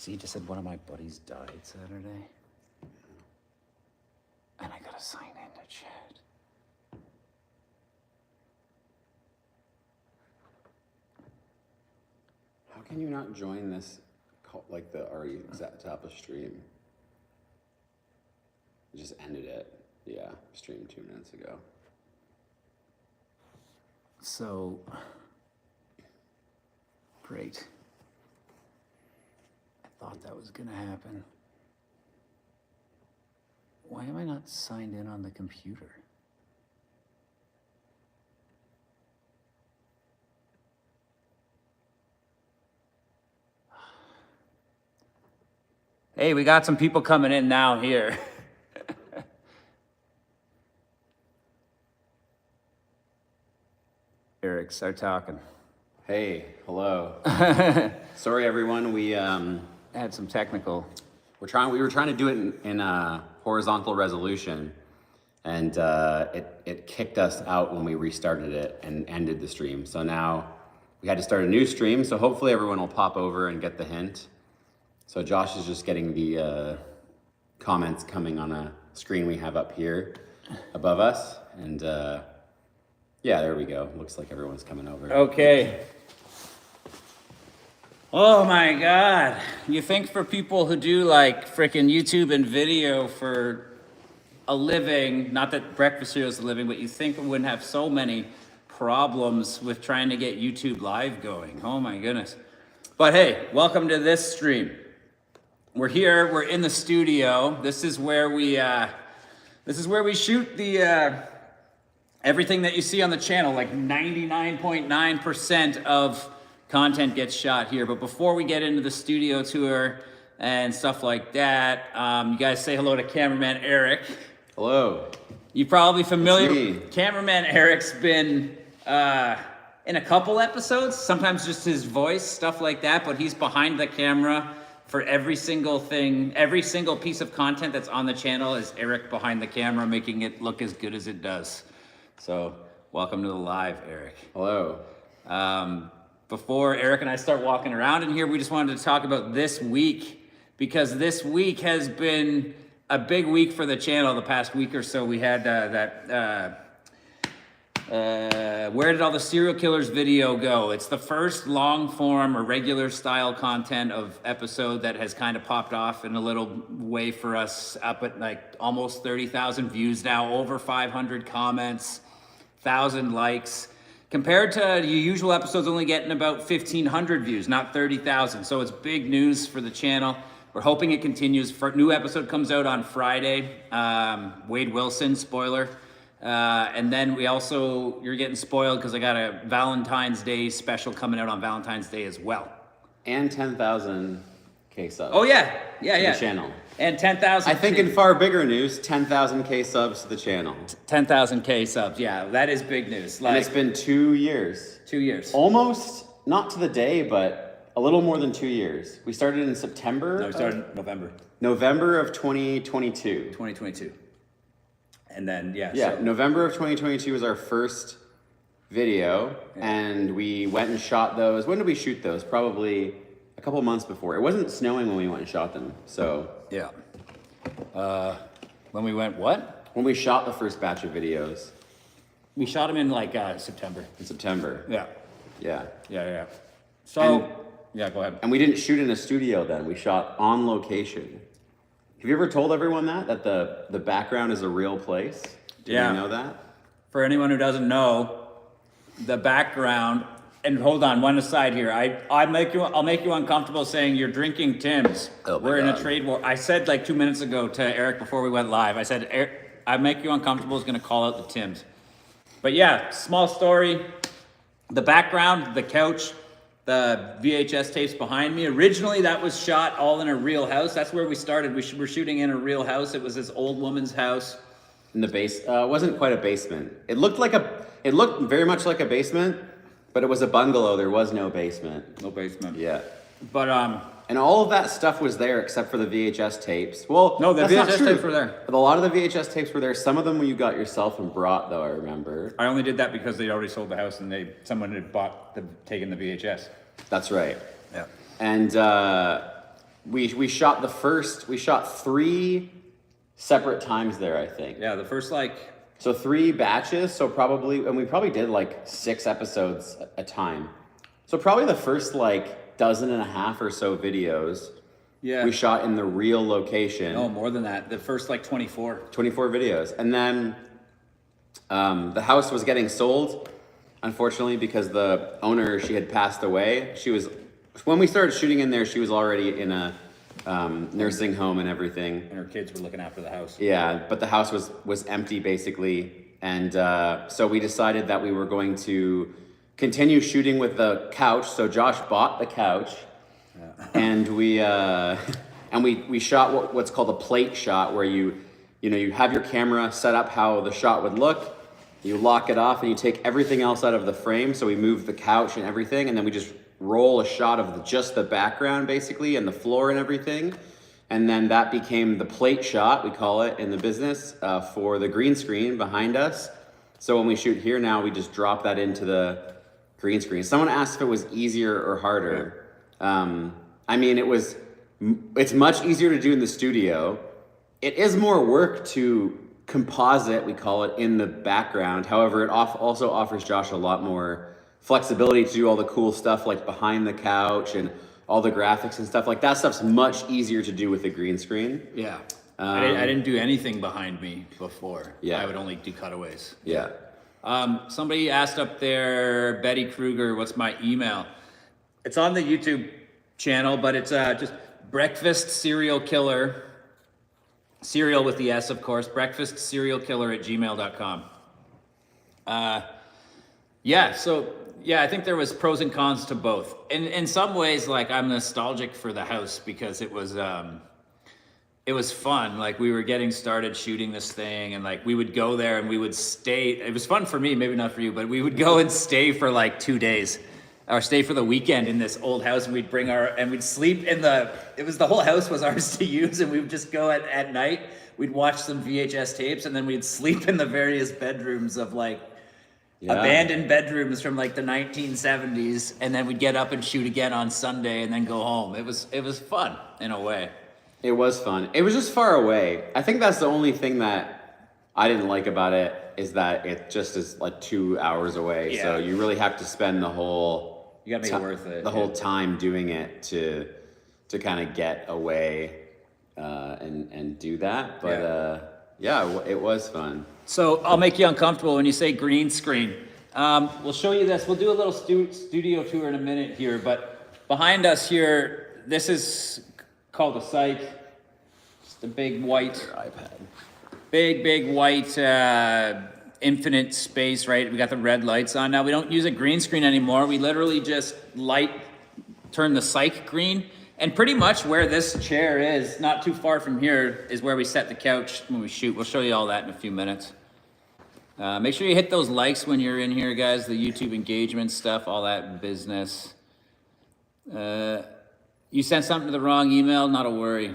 See, you just said one of my buddies died Saturday. And I gotta sign into chat. How can you not join this, like the already established stream? I just ended it. Yeah, streamed 2 minutes ago. So, great. I thought that was gonna happen. Why am I not signed in on the computer? Hey, we got some people coming in now here. Eric, start talking. Hey, hello. Sorry, everyone. We Had some technical. we were trying to do it in horizontal resolution, and it kicked us out when we restarted it and ended the stream. So now we had to start a new stream. So hopefully everyone will pop over and get the hint. So Josh is just getting the comments coming on a screen we have up here above us, and yeah, there we go. Looks like everyone's coming over. Okay. Oh my God. You think for people who do like freaking YouTube and video for a living, not that breakfast cereal is a living, but you think we wouldn't have so many problems with trying to get YouTube live going. Oh my goodness. But hey, welcome to this stream. We're here, we're in the studio. This is where we shoot the everything that you see on the channel. Like 99.9% of content gets shot here. But before we get into the studio tour and stuff like that, you guys say hello to cameraman Eric. Hello. You're probably familiar. It's me. Cameraman Eric's been in a couple episodes, sometimes just his voice, stuff like that, but he's behind the camera for every single thing. Every single piece of content that's on the channel is Eric behind the camera, making it look as good as it does. So welcome to the live, Eric. Hello. Before Eric and I start walking around in here, we just wanted to talk about this week, because this week has been a big week for the channel. The past week or so, we had Where Did All the Serial Killers video go? It's the first long form or regular style content of episode that has kind of popped off in a little way for us, up at like almost 30,000 views now, over 500 comments, 1,000 likes. Compared to your usual episodes only getting about 1,500 views, not 30,000. So it's big news for the channel. We're hoping it continues. New episode comes out on Friday. Wade Wilson, spoiler. And then you're getting spoiled because I got a Valentine's Day special coming out on Valentine's Day as well. And 10,000 K subs. Oh yeah. To the channel. And 10,000. I think in far bigger news, 10,000 K subs to the channel. 10,000 K subs. Yeah, that is big news. And it's been 2 years. 2 years. Almost, not to the day, but a little more than 2 years. We started in September. No, we started in November. November of 2022. 2022. And then, yeah. Yeah, so November of 2022 was our first video, and we went and shot those. When did we shoot those? Probably a couple months before. It wasn't snowing when we went and shot them, so. Yeah. When we went what? When we shot the first batch of videos. We shot them in like September. In September. Yeah. Yeah. So, yeah, go ahead. And we didn't shoot in a studio then. We shot on location. Have you ever told everyone that the background is a real place? Did you know that? For anyone who doesn't know, the background, and hold on, one aside here. I'll make you uncomfortable saying you're drinking Tim's. Oh my We're in God. a trade war. I said like 2 minutes ago to Eric before we went live, I said, I make you uncomfortable is gonna call out the Tim's. But yeah, small story. The background, the couch, the VHS tapes behind me. Originally, that was shot all in a real house. That's where we started. We were shooting in a real house. It was this old woman's house. In the base, it wasn't quite a basement. It looked very much like a basement, but it was a bungalow. There was no basement. No basement. Yeah. But And all of that stuff was there except for the VHS tapes. Well, no, the that's not VHS true. tapes were there. But a lot of the VHS tapes were there. Some of them you got yourself and brought, though, I remember. I only did that because they already sold the house and someone had taken the VHS. That's right. Yeah. And we shot we shot 3 separate times there, I think. Yeah, the first like. So 3 batches, so we probably did like 6 episodes a time. So probably the first like dozen and a half or so videos we shot in the real location. No, more than that. The first like 24. 24 videos. And then the house was getting sold, unfortunately, because the owner, she had passed away. When we started shooting in there, she was already in a nursing home and everything. And her kids were looking after the house. Yeah, but the house was empty basically, and so we decided that we were going to continue shooting with the couch. So Josh bought the couch, and we shot what's called a plate shot, where you have your camera set up how the shot would look, you lock it off, and you take everything else out of the frame. So we move the couch and everything, and then we just roll a shot of just the background basically and the floor and everything, and then that became the plate shot, we call it in the business, for the green screen behind us. So when we shoot here now, we just drop that into the green screen. Someone asked if it was easier or harder. I mean, it's much easier to do in the studio. It is more work to composite, we call it, in the background. However, it also offers Josh a lot more flexibility to do all the cool stuff like behind the couch and all the graphics and stuff. Like that stuff's much easier to do with a green screen. Yeah. I didn't do anything behind me before. Yeah. I would only do cutaways. Yeah. Somebody asked up there, Betty Kruger, what's my email? It's on the YouTube channel, but it's just breakfast serial killer, serial with the S, of course, breakfast serial killer at gmail.com. Yeah, I think there was pros and cons to both. In some ways, like I'm nostalgic for the house because it was fun. Like we were getting started shooting this thing, and like we would go there and we would stay. It was fun for me, maybe not for you, but we would go and stay for like 2 days, or stay for the weekend in this old house, and we'd sleep in the whole house was ours to use, and we would just go at night. We'd watch some VHS tapes, and then we'd sleep in the various bedrooms of like. Yeah. Abandoned bedrooms from like the 1970s, and then we'd get up and shoot again on Sunday and then go home. It was fun in a way. It was fun. It was just far away. I think that's the only thing that I didn't like about it, is that it just is like 2 hours away. Yeah. So you really have to spend the whole you gotta make it worth it. The whole time doing it to kind of get away and do that. But it was fun. So I'll make you uncomfortable when you say green screen. We'll show you this. We'll do a little studio tour in a minute here, but behind us here, this is called a psych. Just a big white iPad. Big white infinite space, right? We got the red lights on. Now we don't use a green screen anymore. We literally just turn the psych green. And pretty much where this chair is, not too far from here, is where we set the couch when we shoot. We'll show you all that in a few minutes. Make sure you hit those likes when you're in here, guys. The YouTube engagement stuff, all that business. You sent something to the wrong email, not a worry.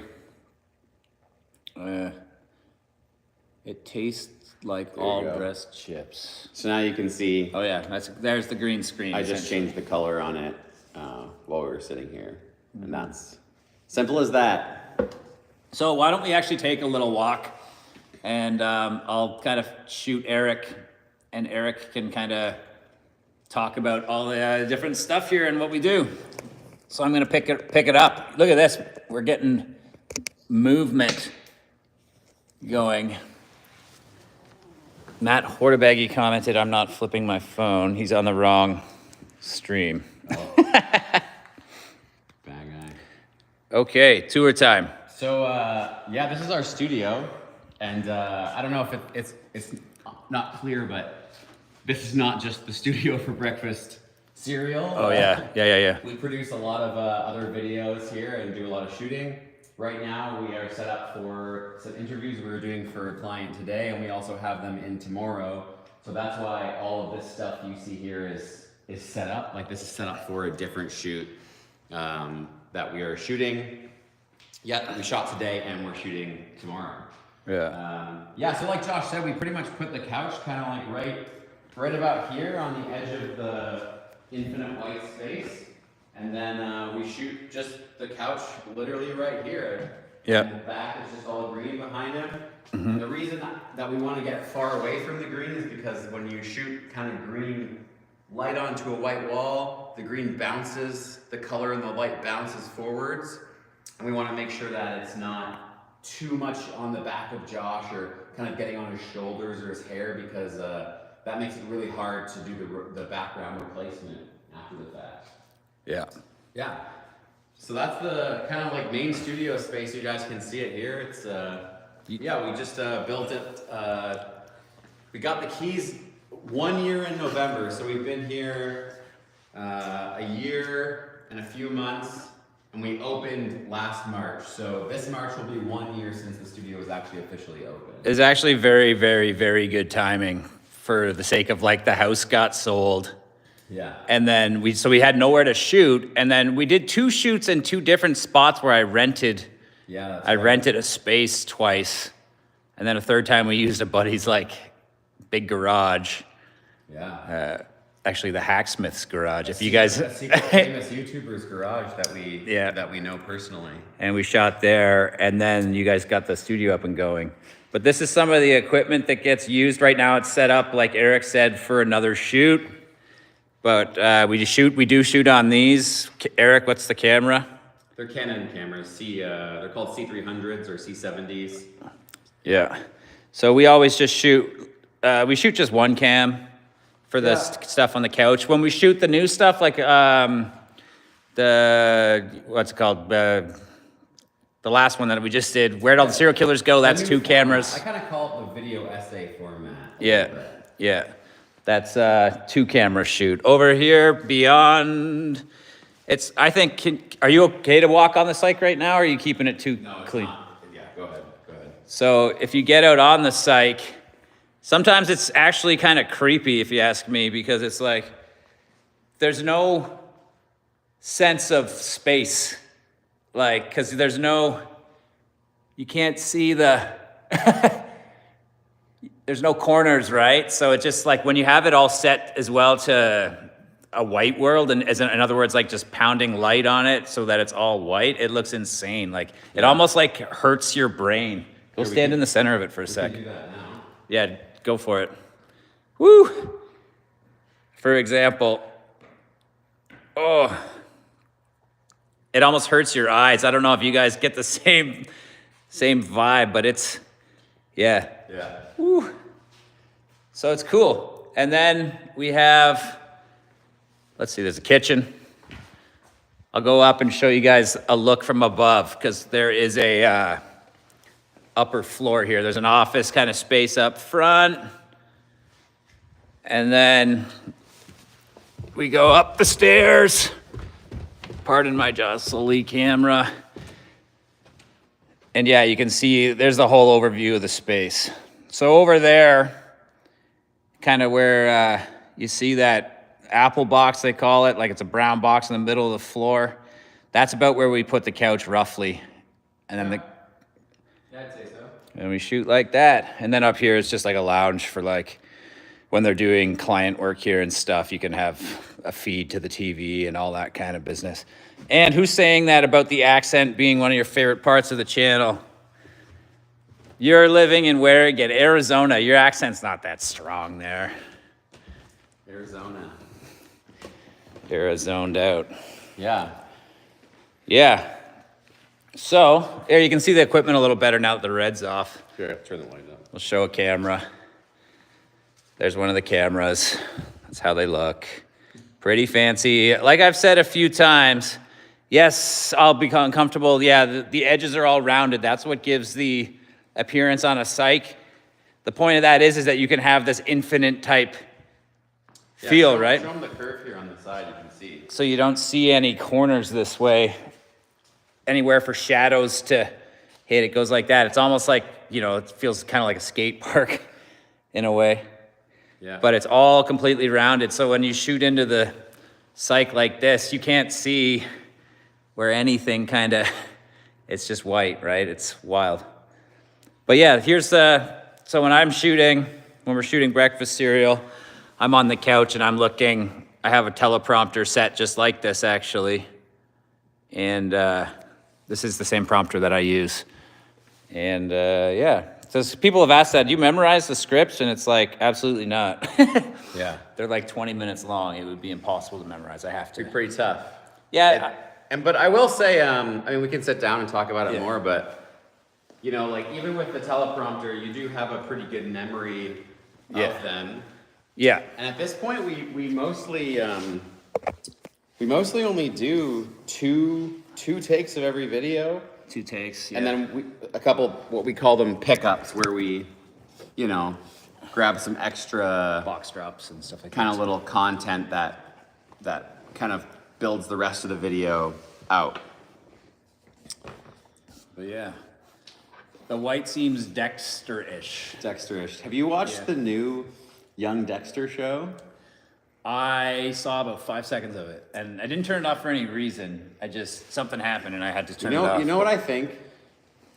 It tastes like all dressed chips. So now you can see. Oh yeah, there's the green screen. I just changed the color on it while we were sitting here. And that's simple as that. So why don't we actually take a little walk, and I'll kind of shoot Eric, and Eric can kind of talk about all the different stuff here and what we do. So I'm gonna pick it up. Look at this, we're getting movement going. Matt Hortebaggy commented, "I'm not flipping my phone." He's on the wrong stream. Okay, tour time. So this is our studio, and I don't know if it's not clear, but this is not just the studio for breakfast cereal. Oh yeah. We produce a lot of other videos here and do a lot of shooting. Right now we are set up for some interviews we were doing for a client today, and we also have them in tomorrow. So that's why all of this stuff you see here is set up. Like this is set up for a different shoot. That we are shooting. Yeah, we shot today and we're shooting tomorrow. Yeah. So like Josh said, we pretty much put the couch kind of like right about here on the edge of the infinite white space, And then we shoot just the couch literally right here. Yeah. And the back is just all green behind him. And the reason that we want to get far away from the green is because when you shoot kind of green light onto a white wall, the green bounces, the color and the light bounces forwards. And we want to make sure that it's not too much on the back of Josh or kind of getting on his shoulders or his hair, because that makes it really hard to do the background replacement after the fact. Yeah. Yeah. So that's the kind of like main studio space. You guys can see it here. It's yeah, we just built it. We got the keys 1 year in November, so we've been here a year and a few months, and we opened last March. So this March will be 1 year since the studio was actually officially open. It's actually very, very, very good timing for the sake of like the house got sold. Yeah. And then we had nowhere to shoot, and then we did 2 shoots in 2 different spots where I rented. Yeah, that's I right. rented a space twice, and then a third time we used a buddy's like big garage. Yeah. Actually, the Hacksmith's garage. If you guys, A secret famous YouTuber's garage that we Yeah. that we know personally. and we shot there, and then you guys got the studio up and going. But this is some of the equipment that gets used right now. It's set up, like Eric said, for another shoot. But we do shoot on these. Eric, what's the camera? They're Canon cameras. They're called C300s or C70s. Yeah. So we always just shoot. We shoot just one cam for the stuff on the couch. When we shoot the new stuff, like what's it called? The last one that we just did, Where'd All the Serial Killers Go? That's 2 cameras. I kind of call it the video essay format. Yeah, yeah. That's 2 camera shoot. Over here, beyond, it's, I think, are you okay to walk on the cycle right now, or are you keeping it too No, it's clean? not. Yeah, go ahead. So if you get out on the cyc, sometimes it's actually kind of creepy, if you ask me, because it's like, there's no sense of space. Like, because you can't see there's no corners, right? So it's just like when you have it all set as well to a white world, and in other words, like just pounding light on it so that it's all white, it looks insane. Like it almost like hurts your brain. Go stand in the center of it for a sec. Do that now. Yeah, go for it. Woo! For example, it almost hurts your eyes. I don't know if you guys get the same vibe, but it's, yeah. Yeah. Woo. So it's cool. And then we have, let's see, there's a kitchen. I'll go up and show you guys a look from above, because there is a upper floor here. There's an office kind of space up front. And then we go up the stairs. Pardon my jostly camera. And yeah, you can see there's the whole overview of the space. So over there, kind of where you see that apple box, they call it, like it's a brown box in the middle of the floor. That's about where we put the couch roughly. And then Yeah, I'd say so. and we shoot like that. And then up here is just like a lounge for like when they're doing client work here and stuff, you can have a feed to the TV and all that kind of business. And who's saying that about the accent being one of your favorite parts of the channel? You're living in where again? Arizona. Your accent's not that strong there. Arizona. You're zoned out. Yeah. Yeah. So, there you can see the equipment a little better now that the red's off. Sure, turn the light up. We'll show a camera. There's one of the cameras. That's how they look. Pretty fancy. Like I've said a few times, yes, I'll become uncomfortable. Yeah, the edges are all rounded. That's what gives the appearance on a cyc. The point of that is that you can have this infinite type feel, right? Show them the curve here on the side, you can see. So you don't see any corners this way, anywhere for shadows to hit. It goes like that. It's almost like, it feels kind of like a skate park in a way. Yeah. But it's all completely rounded. So when you shoot into the cyc like this, you can't see where anything it's just white, right? It's wild. But yeah, so when we're shooting breakfast cereal, I'm on the couch and I'm looking I have a teleprompter set just like this, actually. And this is the same prompter that I use. And yeah, so people have asked that, do you memorize the scripts? And it's like, absolutely not. Yeah. They're like 20 minutes long. It would be impossible to memorize. I have to. It'd be pretty tough. Yeah. But I will say, I mean, we can sit down and talk about it Yeah. more, but you know, like even with the teleprompter, you do have a pretty good memory of them. Yeah. And at this point, we mostly only do two takes of every video, 2 takes. Yeah. and then a couple what we call them pickups, where we, you know, grab some extra box drops and stuff like kind that. of little content that kind of builds the rest of the video out. But yeah. The white seems Dexter-ish. Dexter-ish. Have you watched the new Young Dexter show? I saw about 5 seconds of it, and I didn't turn it off for any reason. Something happened, and I had to turn it off. You know what I think?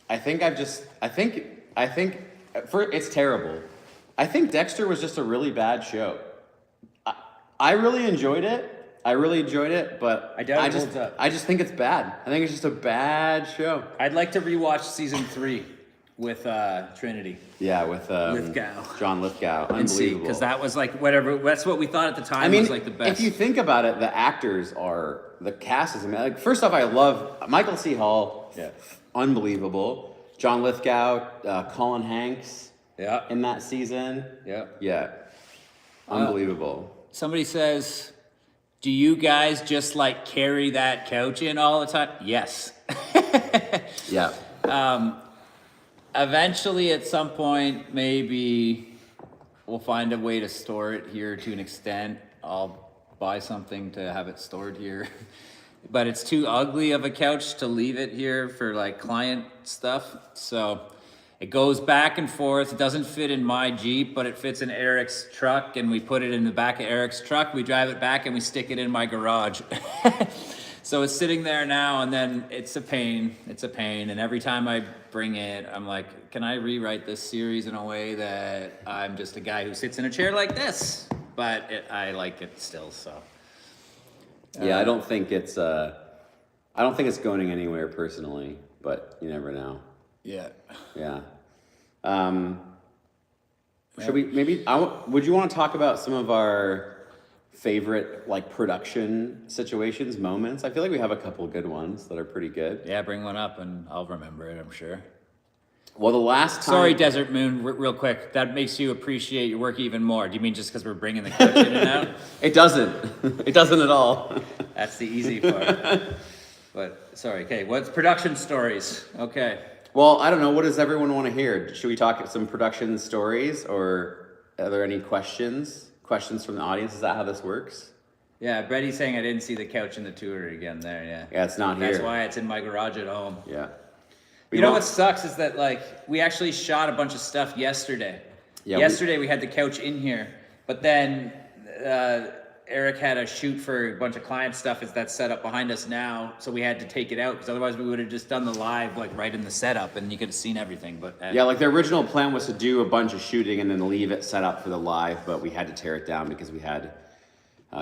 I think it's terrible. I think Dexter was just a really bad show. I really enjoyed it. But I doubt it holds up. I just think it's bad. I think it's just a bad show. I'd like to rewatch season 3 with Trinity. Yeah, with Lithgow. John Lithgow. And see, Unbelievable. because that was like whatever. That's what we thought at the time. I mean, was like the best. if you think about it, the cast is amazing. Like, first off, I love Michael C. Hall. Yeah. Unbelievable. John Lithgow, Colin Hanks. Yeah. In that season. Yeah. Yeah. Unbelievable. Somebody says, "Do you guys just like carry that couch in all the time?" Yes. Yeah. Eventually, at some point, maybe we'll find a way to store it here to an extent. I'll buy something to have it stored here. But it's too ugly of a couch to leave it here for like client stuff. So it goes back and forth. It doesn't fit in my Jeep, but it fits in Eric's truck, and we put it in the back of Eric's truck. We drive it back and we stick it in my garage. So it's sitting there now, and then it's a pain. It's a pain. And every time I bring it, I'm like, can I rewrite this series in a way that I'm just a guy who sits in a chair like this? But I like it still, so. Yeah, I don't think it's going anywhere personally, but you never know. Yeah. Yeah. Should we would you want to talk about some of our favorite like production situations, moments? I feel like we have a couple good ones that are pretty good. Yeah, bring one up and I'll remember it, I'm sure. Well, the last time... Sorry, Desert Moon, real quick. That makes you appreciate your work even more. Do you mean just because we're bringing the couch in and out? It doesn't. It doesn't at all. That's the easy part. But, sorry, okay. What's production stories? Okay. Well, I don't know. What does everyone want to hear? Should we talk some production stories, or are there any questions? Questions from the audience? Is that how this works? Yeah, Betty's saying I didn't see the couch in the tour again there, yeah. Yeah, it's not here. That's why it's in my garage at home. Yeah. You know what sucks is that, like, we actually shot a bunch of stuff yesterday. Yeah, yesterday we had the couch in here, but then Eric had a shoot for a bunch of client stuff that's set up behind us now, so we had to take it out, because otherwise we would have just done the live, like, right in the setup, and you could have seen everything, but... Yeah, like, the original plan was to do a bunch of shooting and then leave it set up for the live, but we had to tear it down because we had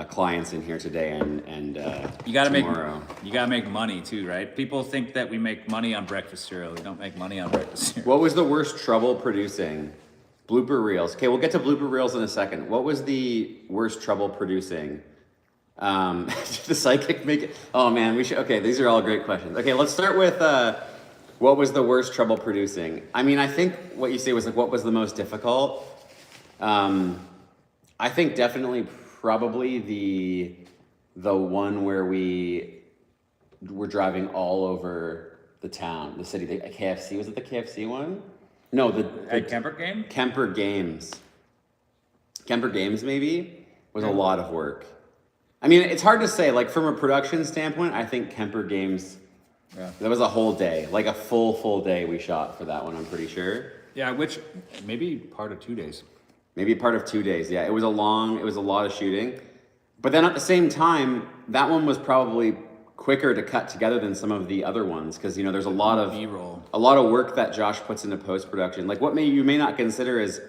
clients in here today and you gotta tomorrow. you gotta make money too, right? People think that we make money on breakfast cereal. We don't make money on breakfast cereal. What was the worst trouble producing? Blooper reels. Okay, we'll get to blooper reels in a second. What was the worst trouble producing? The psychic make it? Oh man, we should. Okay, these are all great questions. Okay, let's start with what was the worst trouble producing? I mean, I think what you say was like, what was the most difficult? I think definitely probably the one where we were driving all over the town, the city, the KFC. Was it the KFC one? No, the Kemper game? Kemper Games. Kemper Games maybe was a lot of work. I mean, it's hard to say. Like, from a production standpoint, I think Kemper Games, that was a whole day, like a full day we shot for that one, I'm pretty sure. Yeah, which maybe part of 2 days. Maybe part of 2 days, yeah. It was a lot of shooting. But then at the same time, that one was probably quicker to cut together than some of the other ones, because, you know, there's a lot of B-roll. A lot of work that Josh puts into post-production. Like, what you may not consider as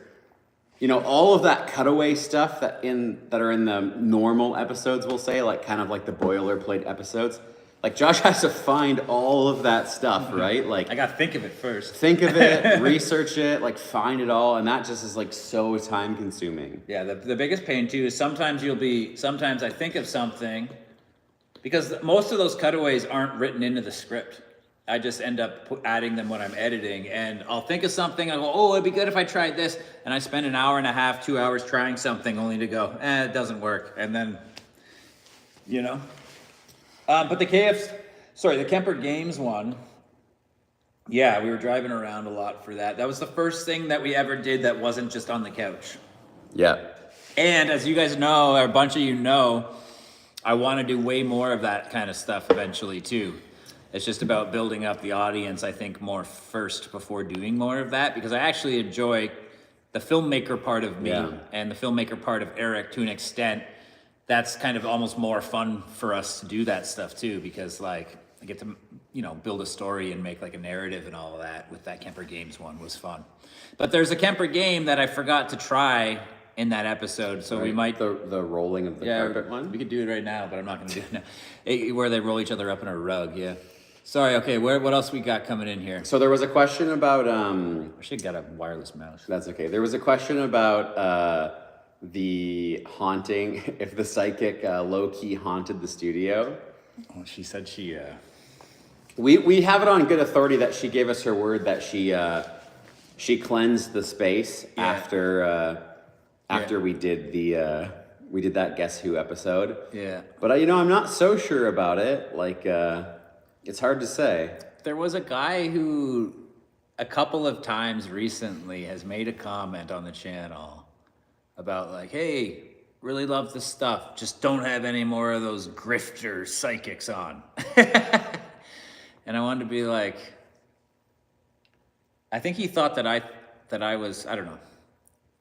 you know, all of that cutaway stuff that are in the normal episodes, we'll say, like kind of like the boilerplate episodes. Like Josh has to find all of that stuff, right? Like I got to think of it first. Think of it, research it, like find it all, and that just is like so time consuming. Yeah, the biggest pain too is sometimes I think of something, because most of those cutaways aren't written into the script. I just end up adding them when I'm editing, and I'll think of something, I go, oh, it'd be good if I tried this, and I spend an hour and a half, 2 hours trying something only to go, it doesn't work, and then, you know. But the Kemper Games one, yeah, we were driving around a lot for that. That was the first thing that we ever did that wasn't just on the couch. Yeah. And as you guys know, or a bunch of you know, I want to do way more of that kind of stuff eventually too. It's just about building up the audience, I think, more first before doing more of that, because I actually enjoy the filmmaker part of me and the filmmaker part of Eric to an extent. That's kind of almost more fun for us to do that stuff too, because like I get to, you know, build a story and make like a narrative and all of that. With that Kemper Games one was fun. But there's a Kemper game that I forgot to try in that episode, so we might the rolling of the carpet one. We could do it right now, but I'm not going to do it now. Where they roll each other up in a rug, yeah. Sorry. Okay, what else we got coming in here? So there was a question about I should have got a wireless mouse. That's okay. There was a question about the haunting, if the psychic low-key haunted the studio. Oh, she said she... We have it on good authority that she gave us her word that she cleansed the space after we did that Guess Who episode. Yeah. But you know, I'm not so sure about it. Like it's hard to say. There was a guy who a couple of times recently has made a comment on the channel about like, hey, really love this stuff, just don't have any more of those grifter psychics on. And I wanted to be like, I think he thought that I was, I don't know,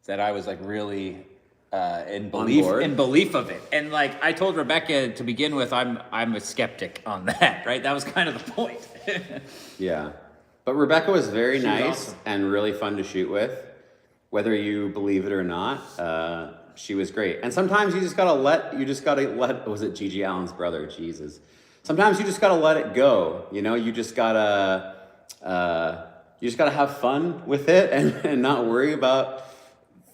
that I was like really in belief of it. And like I told Rebecca to begin with, I'm a skeptic on that, right? That was kind of the point. Yeah. But Rebecca was very nice awesome. and really fun to shoot with. Whether you believe it or not, she was great. And sometimes you just gotta let, was it Gigi Allen's brother? Jesus. Sometimes you just gotta let it go. You know, you just gotta have fun with it and not worry about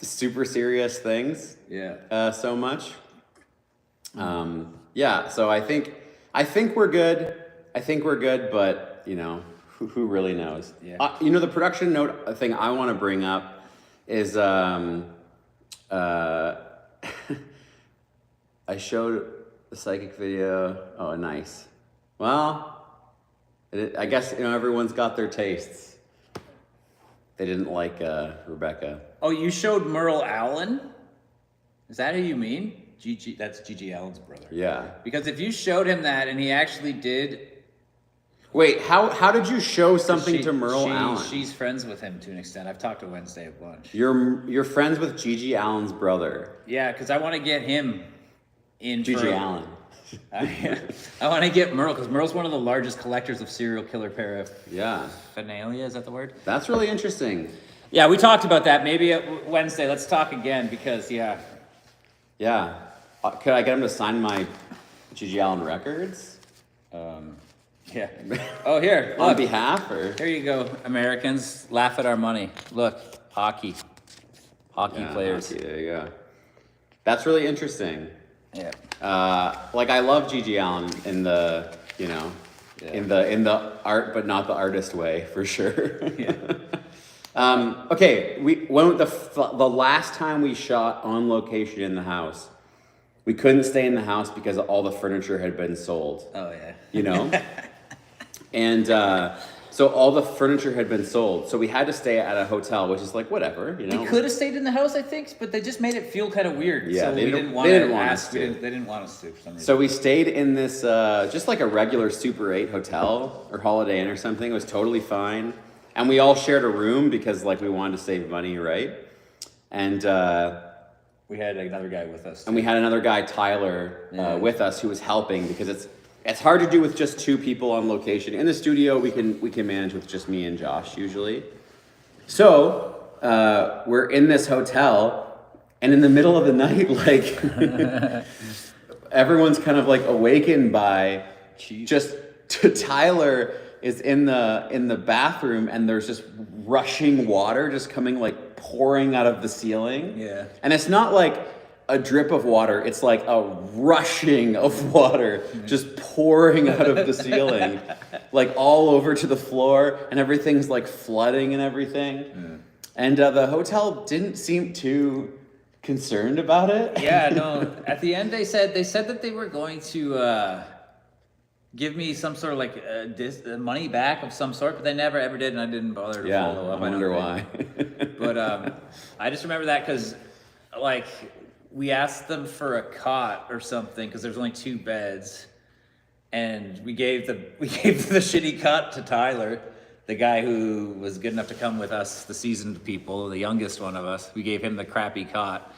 the super serious things. Yeah. So much. Yeah. So I think we're good. But you know, who really knows? Yeah. You know, the production note thing I want to bring up is I showed the psychic video. Oh, nice. Well, I guess, you know, everyone's got their tastes. They didn't like Rebecca. Oh, you showed Merle Allen? Is that who you mean? Gigi, that's Gigi Allen's brother. Yeah. Because if you showed him that and he actually did... Wait, how did you show something to Merle Allen? She's friends with him to an extent. I've talked to Wednesday a bunch. You're friends with Gigi Allen's brother. Yeah, because I want to get him in. Gigi Allen. I want to get Merle, because Merle's one of the largest collectors of serial killer paraphernalia. Is that the word? That's really interesting. Yeah, we talked about that. Maybe Wednesday. Let's talk again, because Yeah. Could I get him to sign my Gigi Allen records? Yeah. Oh, here. On Look. behalf, or? Here you go, Americans. Laugh at our money. Look, hockey players. Hockey, there you go. That's really interesting. Yeah. Like I love Gigi Allen in the, you know, in the art, but not the artist way, for sure. Yeah. Okay, the last time we shot on location in the house, we couldn't stay in the house because all the furniture had been sold. Oh yeah. You know? And so all the furniture had been sold. So we had to stay at a hotel, which is like, whatever, you know? We could have stayed in the house, I think, but they just made it feel kind of weird. Yeah, so they we didn't didn't want us to. They didn't want us to for some reason. So we stayed in this, just like a regular Super 8 hotel or Holiday Inn or something. It was totally fine. And we all shared a room because like we wanted to save money, right? And we had another guy with us. And we had another guy, Tyler, with us who was helping because it's hard to do with just two people on location. In the studio, we can manage with just me and Josh usually. So we're in this hotel, and in the middle of the night, like everyone's kind of like awakened by just Tyler is in the bathroom, and there's just rushing water just coming like pouring out of the ceiling. Yeah. And it's not like a drip of water, it's like a rushing of water just pouring out of the ceiling, like all over to the floor, and everything's like flooding and everything. Yeah. And the hotel didn't seem too concerned about it. Yeah, no. At the end, they said that they were going to give me some sort of like money back of some sort, but they never ever did, and I didn't bother to follow up. I wonder why. But I just remember that because, like, we asked them for a cot or something because there's only 2 beds, and we gave the shitty cot to Tyler, the guy who was good enough to come with us, the seasoned people, the youngest one of us. We gave him the crappy cot,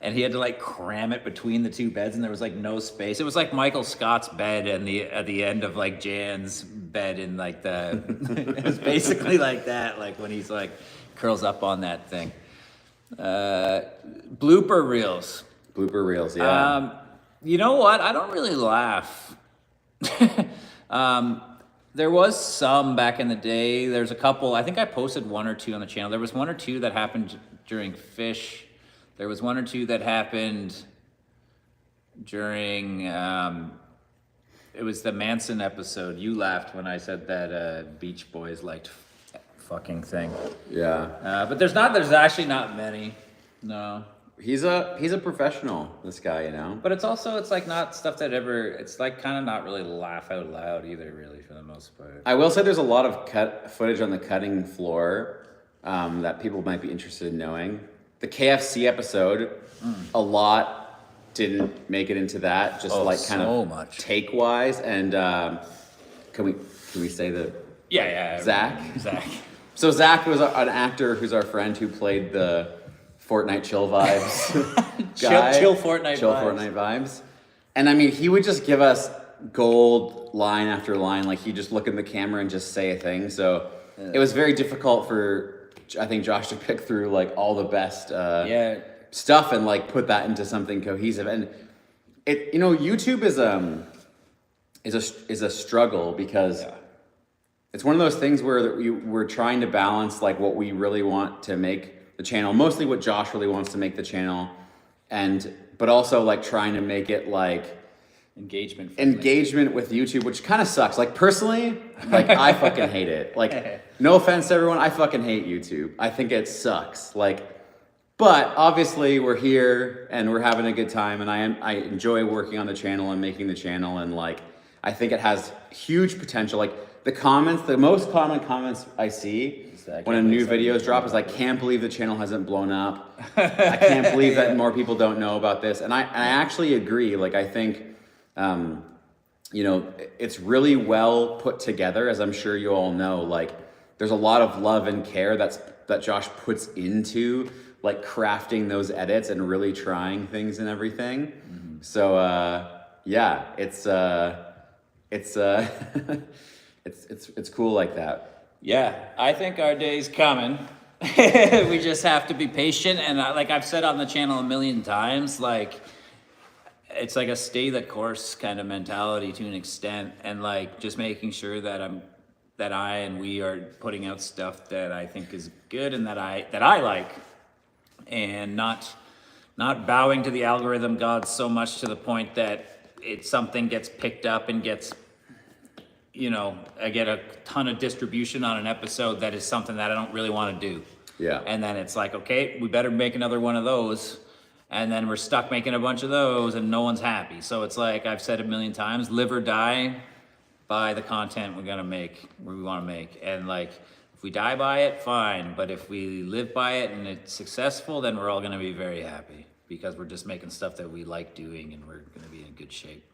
and he had to like cram it between the 2 beds, and there was like no space. It was like Michael Scott's bed and at the end of like Jan's bed in like the it was basically like that, like when he's like curls up on that thing. Blooper reels. Blooper reels, yeah. You know what? I don't really laugh. There was some back in the day. There's a couple. I think I posted 1 or 2 on the channel. There was 1 or 2 that happened during Fish. There was 1 or 2 that happened during. It was the Manson episode. You laughed when I said that Beach Boys liked fucking thing. Yeah. But there's actually not many. No. He's a professional, this guy, you know. But it's like not stuff that ever. It's like kind of not really laugh out loud either, really, for the most part. I will say there's a lot of cut footage on the cutting floor that people might be interested in knowing. The KFC episode, a lot didn't make it into that, just like kind so of much. take wise. And can we say that? Yeah. Zach. So Zach was an actor who's our friend who played the Fortnite chill vibes guy. Chill Fortnite vibes. And I mean, he would just give us gold line after line. Like he'd just look in the camera and just say a thing. So it was very difficult for, I think, Josh to pick through like all the best stuff and like put that into something cohesive. And it, you know, YouTube is a struggle because it's one of those things where we're trying to balance like what we really want to make the channel, mostly what Josh really wants to make the channel, but also like trying to make it like engagement with YouTube, which kind of sucks. Like personally, like I fucking hate it. Like no offense to everyone, I fucking hate YouTube. I think it sucks. Like, but obviously we're here and we're having a good time, and I enjoy working on the channel and making the channel, and like I think it has huge potential. Like the most common comments I see when a new videos drop is like, can't believe the channel hasn't blown up. I can't believe that more people don't know about this. And I actually agree. Like I think, you know, it's really well put together, as I'm sure you all know. Like there's a lot of love and care that Josh puts into like crafting those edits and really trying things and everything. Mm-hmm. So yeah, it's it's cool like that. Yeah, I think our day's coming. We just have to be patient, and like I've said on the channel a million times, like it's like a stay the course kind of mentality to an extent, and like just making sure that I and we are putting out stuff that I think is good and that I like, and not bowing to the algorithm gods so much to the point that something gets picked up and gets, you know, I get a ton of distribution on an episode that is something that I don't really want to do. Yeah. And then it's like, okay, we better make another one of those. And then we're stuck making a bunch of those and no one's happy. So it's like I've said a million times, live or die by the content we want to make. And like, if we die by it, fine. But if we live by it and it's successful, then we're all going to be very happy because we're just making stuff that we like doing and we're going to be in good shape.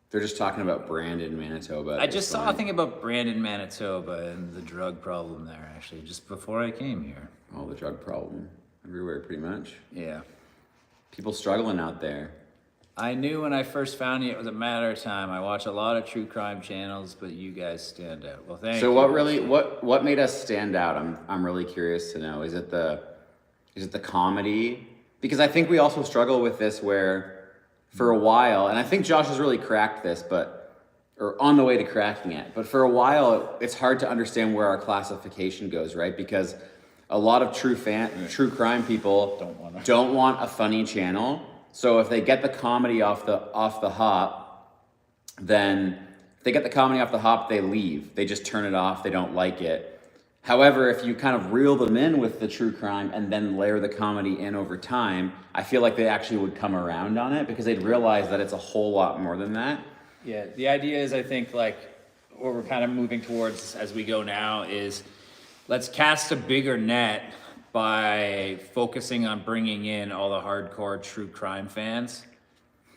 They're just talking about Brandon, Manitoba. I just saw a thing about Brandon, Manitoba and the drug problem there, actually, just before I came here. Oh, the drug problem everywhere, pretty much. Yeah. People struggling out there. I knew when I first found you it was a matter of time. I watch a lot of true crime channels, but you guys stand out. Well, thank you. So what made us stand out? I'm really curious to know. Is it the comedy? Because I think we also struggle with this where for a while, and I think Josh has really cracked this, or on the way to cracking it. But for a while, it's hard to understand where our classification goes, right? Because a lot of true crime people don't want a funny channel. So if they get the comedy off the hop, then if they get the comedy off the hop, they leave. They just turn it off. They don't like it. However, if you kind of reel them in with the true crime and then layer the comedy in over time, I feel like they actually would come around on it because they'd realize that it's a whole lot more than that. Yeah, the idea is, I think, like, what we're kind of moving towards as we go now is let's cast a bigger net by focusing on bringing in all the hardcore true crime fans.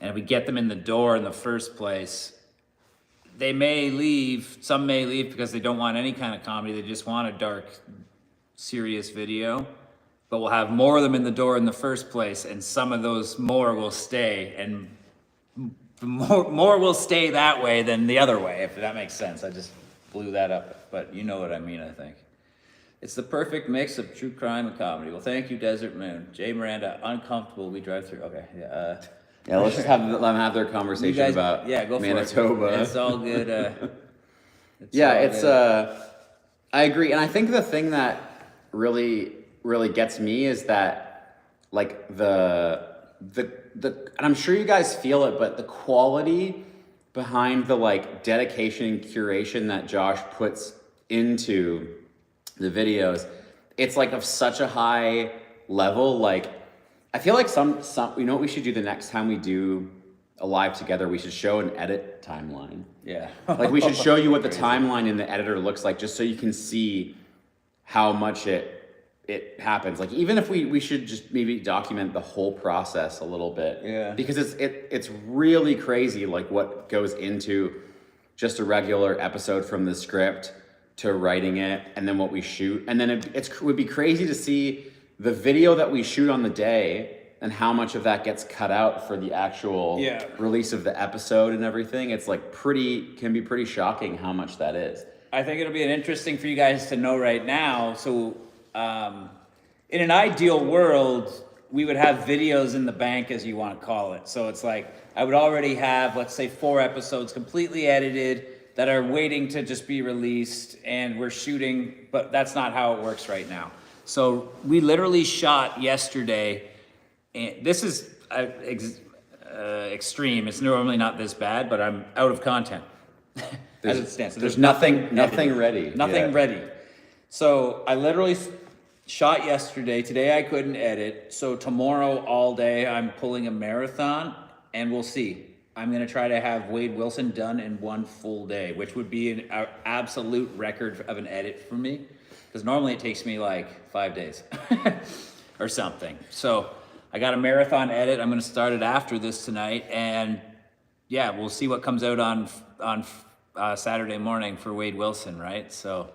And if we get them in the door in the first place, they may leave, some may leave because they don't want any kind of comedy, they just want a dark, serious video. But we'll have more of them in the door in the first place, and some of those more will stay, and more will stay that way than the other way, if that makes sense. I just blew that up, but you know what I mean, I think. It's the perfect mix of true crime and comedy. Well, thank you, Desert Moon. Jay Miranda, uncomfortable, we drive through. Okay, yeah. Yeah, let's just let them have their conversation about go Manitoba. For it. It's all good. I agree. And I think the thing that really gets me is that, like, and I'm sure you guys feel it, but the quality behind the, like, dedication and curation that Josh puts into the videos, it's like of such a high level. Like, I feel like some you know what we should do the next time we do a live together? We should show an edit timeline. Yeah. Like, we should show you what the timeline in the editor looks like, just so you can see how much it happens. Like, even if we should just maybe document the whole process a little bit. Yeah. Because it's really crazy, like, what goes into just a regular episode from the script to writing it, and then what we shoot. And then it would be crazy to see the video that we shoot on the day and how much of that gets cut out for the actual release of the episode and everything. It's like can be pretty shocking how much that is. I think it'll be interesting for you guys to know right now. So in an ideal world, we would have videos in the bank, as you want to call it. So it's like, I would already have, let's say, 4 episodes completely edited that are waiting to just be released, and we're shooting, but that's not how it works right now. So we literally shot yesterday, and this is extreme. It's normally not this bad, but I'm out of content as it stands. So there's nothing ready. Nothing ready. So I literally shot yesterday. Today I couldn't edit. So tomorrow all day I'm pulling a marathon, and we'll see. I'm going to try to have Wade Wilson done in 1 full day, which would be an absolute record of an edit for me. Because normally it takes me like 5 days or something. So I got a marathon edit. I'm going to start it after this tonight. And yeah, we'll see what comes out on Saturday morning for Wade Wilson, right? So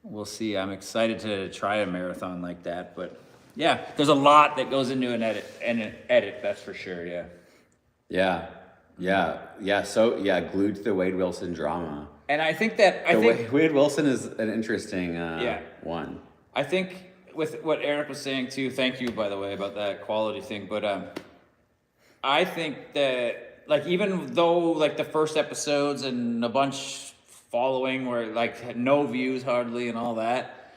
we'll see. I'm excited to try a marathon like that. But yeah, there's a lot that goes into an edit, that's for sure, yeah. Yeah. So, glued to the Wade Wilson drama. And I think Wade Wilson is an interesting one. I think with what Eric was saying too, thank you, by the way, about that quality thing, but I think that, like, even though, like, the first episodes and a bunch following were, like, had no views hardly and all that,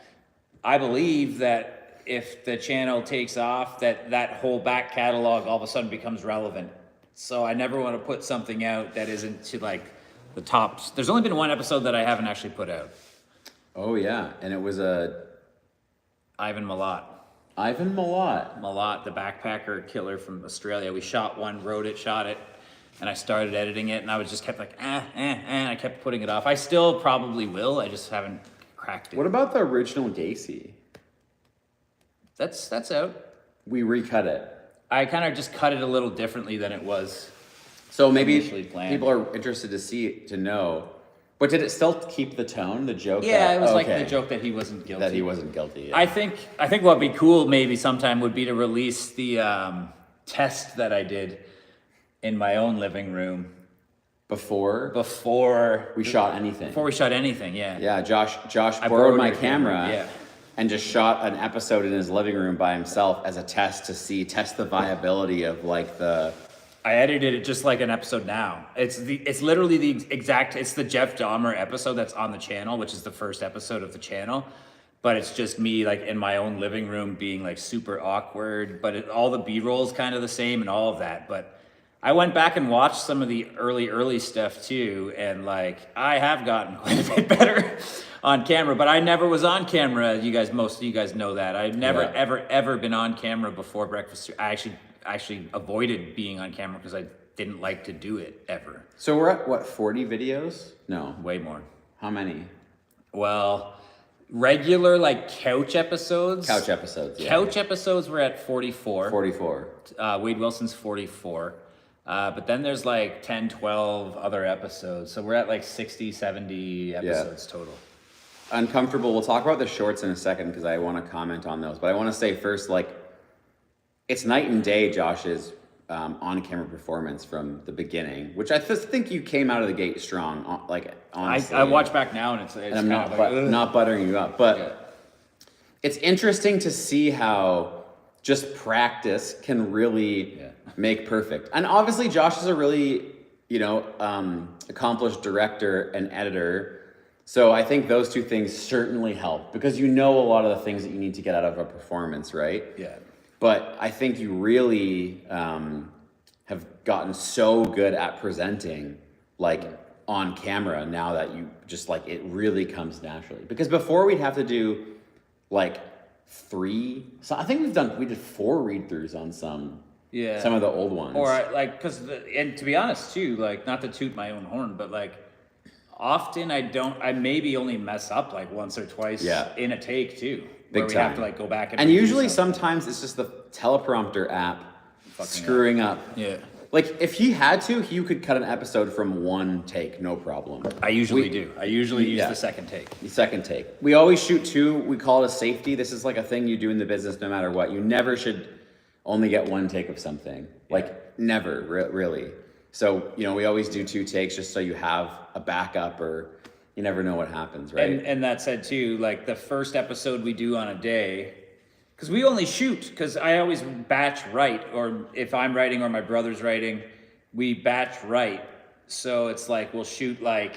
I believe that if the channel takes off, that whole back catalog all of a sudden becomes relevant. So I never want to put something out that isn't to, like, the tops. There's only been 1 episode that I haven't actually put out. Oh yeah, and it was Ivan Milat. Milat, the backpacker killer from Australia. We shot one, wrote it, shot it, and I started editing it, and I was just kept like, and I kept putting it off. I still probably will. I just haven't cracked it. What about the original Gacy? That's out. We recut it. I kind of just cut it a little differently than it was. So maybe people are interested to know. But did it still keep the tone, the joke? Yeah, it was like the joke that he wasn't guilty. That he wasn't guilty. Yeah. I think what'd be cool maybe sometime would be to release the test that I did in my own living room Before before we shot anything. before we shot anything. Yeah. Yeah, Josh I borrowed my your camera, Yeah. and just shot an episode in his living room by himself as a test test the viability of like the. I edited it just like an episode now. It's literally the exact. It's the Jeff Dahmer episode that's on the channel, which is the first episode of the channel. But it's just me like in my own living room being like super awkward. But all the B-roll is kind of the same and all of that. But I went back and watched some of the early stuff too, and like I have gotten quite a bit better on camera. But I never was on camera. Most of you guys know that. I've never ever been on camera before Breakfast. I actually avoided being on camera because I didn't like to do it ever. So we're at what, 40 videos? No, Way more. how many? Well, regular like couch episodes. Couch episodes. Yeah. Couch episodes were at 44. 44. Wade Wilson's 44. But then there's like 10, 12 other episodes. So we're at like 60, 70 episodes total. Uncomfortable. We'll talk about the shorts in a second because I want to comment on those. But I want to say first, like, it's night and day, Josh's on-camera performance from the beginning, which I think you came out of the gate strong. Like, honestly, I watch back now and it's and I'm kind of like, not buttering you up, but it's interesting to see how just practice can really make perfect. And obviously, Josh is a really accomplished director and editor. So I think those two things certainly help because you know a lot of the things that you need to get out of a performance, right? Yeah. But I think you really have gotten so good at presenting like on camera now that you just like it really comes naturally. Because before we'd have to do like 3. So I think we did 4 read-throughs on some of the old ones. Or like and to be honest too, like not to toot my own horn, but like often I maybe only mess up like once or twice in a take too. Where we have to like go back and usually sometimes it's just the teleprompter app screwing up. Yeah. Like if he had to, he could cut an episode from 1 take, no problem. I usually do. I usually use the second take. The second take. We always shoot 2. We call it a safety. This is like a thing you do in the business no matter what. You never should only get 1 take of something. Like never, really. So, we always do 2 takes just so you have a backup or you never know what happens, right? And that said too, like the first episode we do on a day, because we only shoot, because I always batch write, or if I'm writing or my brother's writing, we batch write. So it's like we'll shoot like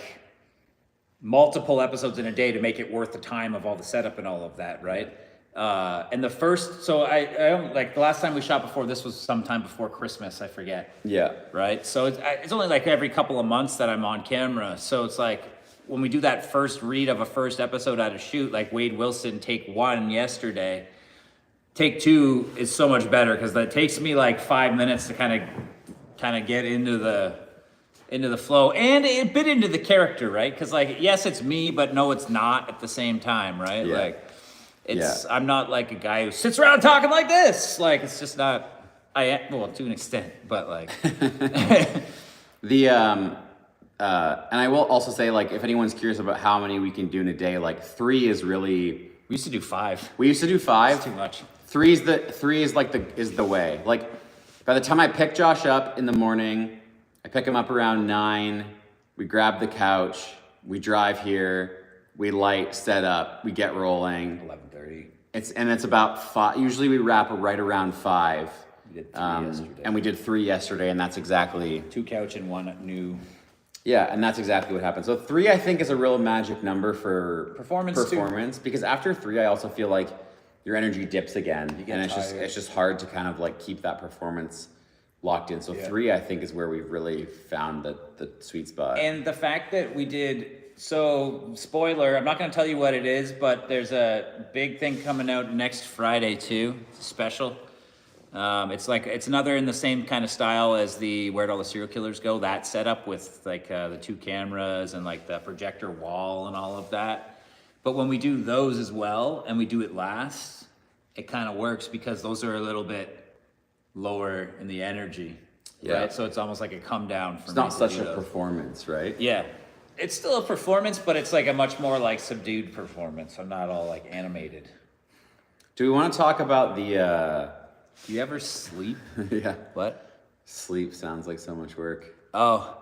multiple episodes in a day to make it worth the time of all the setup and all of that, right? And the first, so I don't, like the last time we shot before this was sometime before Christmas, I forget. Yeah. Right? So it's only like every couple of months that I'm on camera. So it's like, when we do that first read of a first episode at a shoot, like Wade Wilson, take 1 yesterday, take 2 is so much better because that takes me like 5 minutes to kind of get into the flow and a bit into the character, right? Because like, yes, it's me, but no, it's not at the same time, right? Yeah. Like, I'm not like a guy who sits around talking like this. Like, it's just not. Well, to an extent, but like. And I will also say, like, if anyone's curious about how many we can do in a day, like 3 is really. We used to do 5. We used to do 5. That's too much. 3 is the way. Like, by the time I pick Josh up in the morning, I pick him up around 9. We grab the couch. We drive here. We light, set up. We get rolling. 11:30. It's about 5. Usually we wrap right around 5. We did 3 yesterday. And we did 3 yesterday, and that's exactly 2 couch and 1 new. Yeah, and that's exactly what happened. So 3, I think, is a real magic number for performance because after 3, I also feel like your energy dips again, and it's just hard to kind of like keep that performance locked in. So 3, I think, is where we've really found the sweet spot. And the fact that we did, so spoiler, I'm not going to tell you what it is, but there's a big thing coming out next Friday too. It's a special. It's another in the same kind of style as the Where'd All the Serial Killers Go, that setup with like the 2 cameras and like the projector wall and all of that. But when we do those as well and we do it last, it kind of works because those are a little bit lower in the energy, right? So it's almost like a come down for It's not such a performance, right? Yeah. It's still a performance, but it's like a much more like subdued performance. I'm not all like animated. Do we want to talk about the Do you ever sleep? yeah. What? Sleep sounds like so much work. Oh,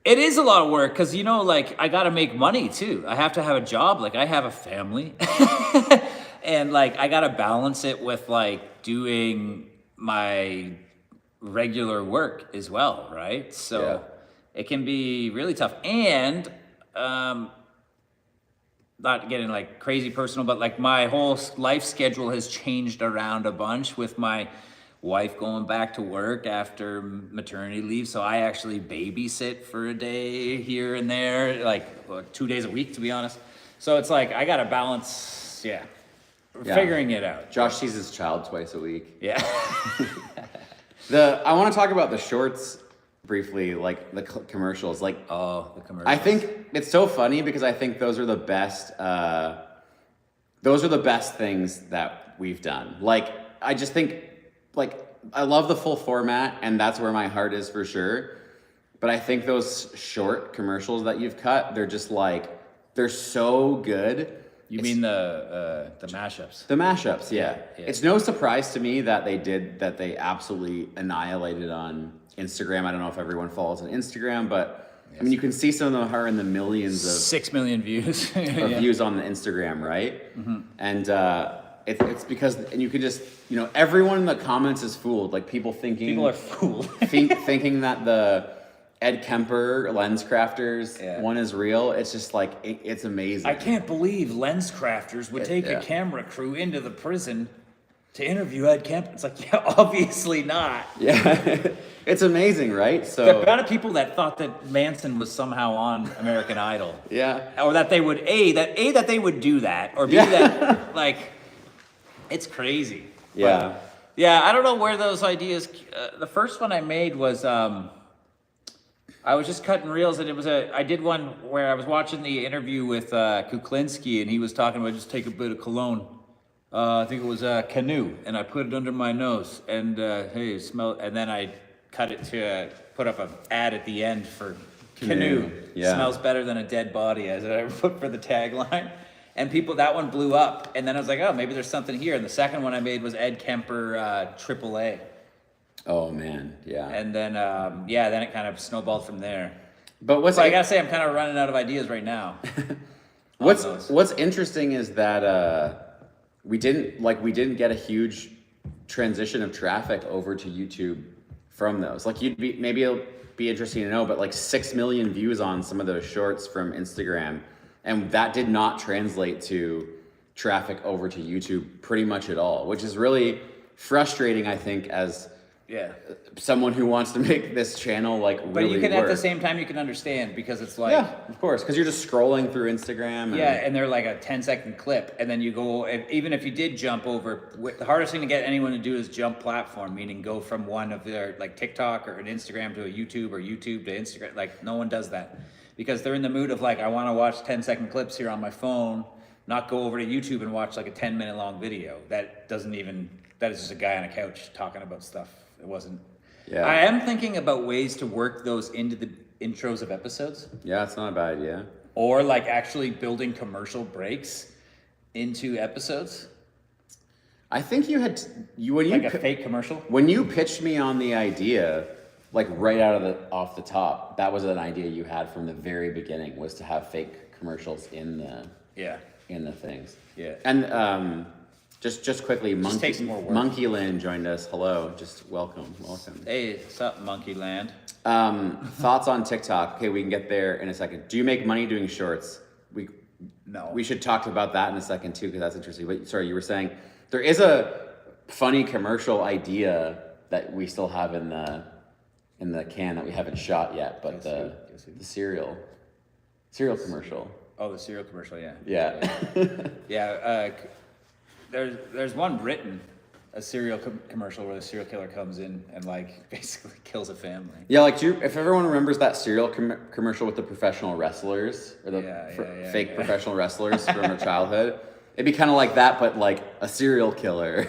it is a lot of work because, you know, like I got to make money too. I have to have a job. Like I have a family and like I got to balance it with like doing my regular work as well. Right. So it can be really tough. And, not getting like crazy personal, but like my whole life schedule has changed around a bunch with my wife going back to work after maternity leave. So I actually babysit for a day here and there, like 2 days a week, to be honest. So it's like, I got to balance, figuring it out. Josh sees his child twice a week. Yeah. I want to talk about the shorts briefly, like the commercials. Like, Oh, the commercials. I think it's so funny because I think those are the best. Those are the best things that we've done. Like, I just think, like, I love the full format, and that's where my heart is for sure. But I think those short commercials that you've cut, they're just like, they're so good. You mean the mashups? The mashups, yeah. Yeah. It's no surprise to me that they absolutely annihilated on Instagram. I don't know if everyone follows on Instagram, but I mean, you can see some of them are in the millions of 6 million views. of views on the Instagram, right? Mm-hmm. And it's because, and you can just, you know, everyone in the comments is fooled. Like people are fooled. thinking that the Ed Kemper lens crafters one is real. It's just like it's amazing. I can't believe lens crafters would take a camera crew into the prison to interview Ed Kemper. It's like, yeah, obviously not. Yeah, it's amazing, right? So the amount of people that thought that Manson was somehow on American Idol. Yeah. Or that they would that they would do that, or B that like, it's crazy. Yeah. But, yeah, I don't know where those ideas. The first one I made was I was just cutting reels, and I did one where I was watching the interview with Kuklinski, and he was talking about just take a bit of cologne. I think it was Canoe, and I put it under my nose, and hey, it smell. And then I cut it to put up an ad at the end for Canoe. Yeah. Smells better than a dead body, as I put for the tagline. And that one blew up, and then I was like, oh, maybe there's something here. And the second one I made was Ed Kemper AAA. Oh man, yeah. And then then it kind of snowballed from there. But I gotta say, I'm kind of running out of ideas right now. What's interesting is that we didn't get a huge transition of traffic over to YouTube from those. Like maybe it'll be interesting to know, but like 6 million views on some of those shorts from Instagram, and that did not translate to traffic over to YouTube pretty much at all, which is really frustrating, I think, as someone who wants to make this channel like really But you can work. at the same time you can understand, because it's like of course, because you're just scrolling through Instagram. And they're like a 10-second clip, and then you go, even if you did jump over, the hardest thing to get anyone to do is jump platform, meaning go from one of their like TikTok or an Instagram to a YouTube, or YouTube to Instagram. Like no one does that, because they're in the mood of like, I want to watch 10-second clips here on my phone, not go over to YouTube and watch like a 10-minute long video. That is just a guy on a couch talking about stuff. It wasn't. Yeah. I am thinking about ways to work those into the intros of episodes. Yeah, it's not a bad idea. Or like actually building commercial breaks into episodes. I think A fake commercial. When you pitched me on the idea, like right off the top, that was an idea you had from the very beginning, was to have fake commercials in the things. Yeah. And just quickly, takes more work. Monkey Land joined us. Hello, just welcome. Hey, what's up, Monkey Land? Thoughts on TikTok? Okay, we can get there in a second. Do you make money doing shorts? No. We should talk about that in a second too, because that's interesting. But sorry, you were saying there is a funny commercial idea that we still have in the can that we haven't shot yet, but the cereal commercial. Oh, the cereal commercial, yeah. Yeah. There's one written, a cereal commercial where the serial killer comes in and like basically kills a family. Yeah, like if everyone remembers that cereal commercial with the professional wrestlers, or the fake professional wrestlers from their childhood, it'd be kind of like that, but like a serial killer.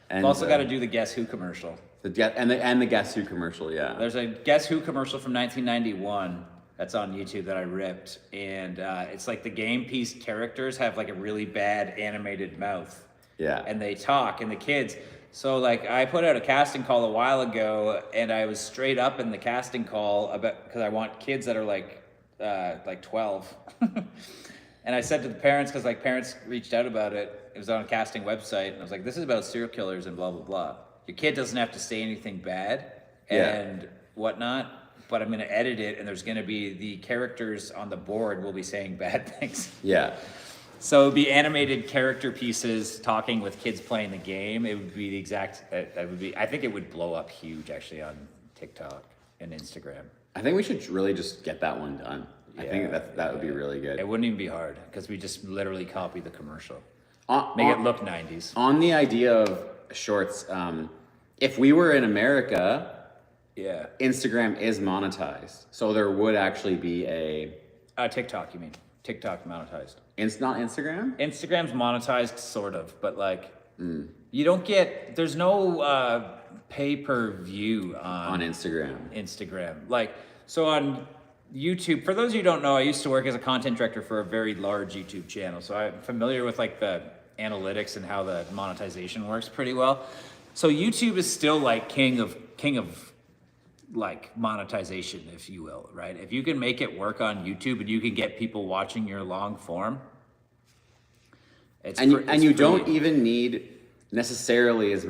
And We've also got to do the Guess Who commercial. The Guess Who commercial, yeah. There's a Guess Who commercial from 1991 that's on YouTube that I ripped, and it's like the game piece characters have like a really bad animated mouth. Yeah. And they talk, and the kids, So like I put out a casting call a while ago, and I was straight up in the casting call about because I want kids that are like 12. And I said to the parents, because like parents reached out about it. It was on a casting website, and I was like, "This is about serial killers and blah blah blah. Your kid doesn't have to say anything bad and whatnot, but I'm going to edit it, and there's going to be the characters on the board will be saying bad things." Yeah. So it would be animated character pieces talking with kids playing the game. It would be the exact. That would be. I think it would blow up huge actually on TikTok and Instagram. I think we should really just get that one done. I think that would be really good. It wouldn't even be hard because we just literally copy the commercial, On, make it look 90s. On the idea of shorts, if we were in America, Yeah. Instagram is monetized, so there would actually be a. TikTok, you mean? TikTok monetized. It's not Instagram. Instagram's monetized, sort of, but like you don't get. There's no pay per view On Instagram. Instagram. Like, so on YouTube, for those of you who don't know, I used to work as a content director for a very large YouTube channel. So I'm familiar with like the analytics and how the monetization works pretty well. So YouTube is still like king of like monetization, if you will, right? If you can make it work on YouTube and you can get people watching your long form, you don't even need necessarily as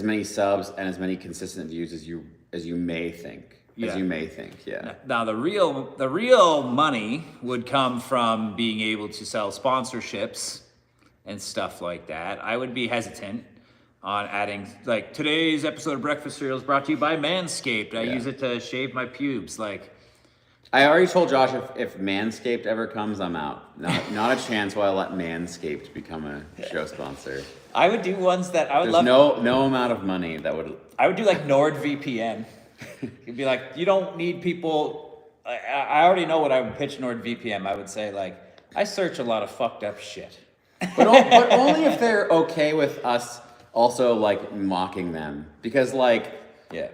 many subs and as many consistent views as you may think. Yeah. Now the real money would come from being able to sell sponsorships and stuff like that. I would be hesitant on adding, like, today's episode of Breakfast Cereal is brought to you by Manscaped. I use it to shave my pubes. Like, I already told Josh if Manscaped ever comes, I'm out. Not a chance will I let Manscaped become a show sponsor. I would do ones that I would There's love. no amount of money that would. I would do like NordVPN. You'd be like, you don't need people. I already know what I would pitch NordVPN. I would say like, I search a lot of fucked up shit. But only if they're okay with us also like mocking them, because like, I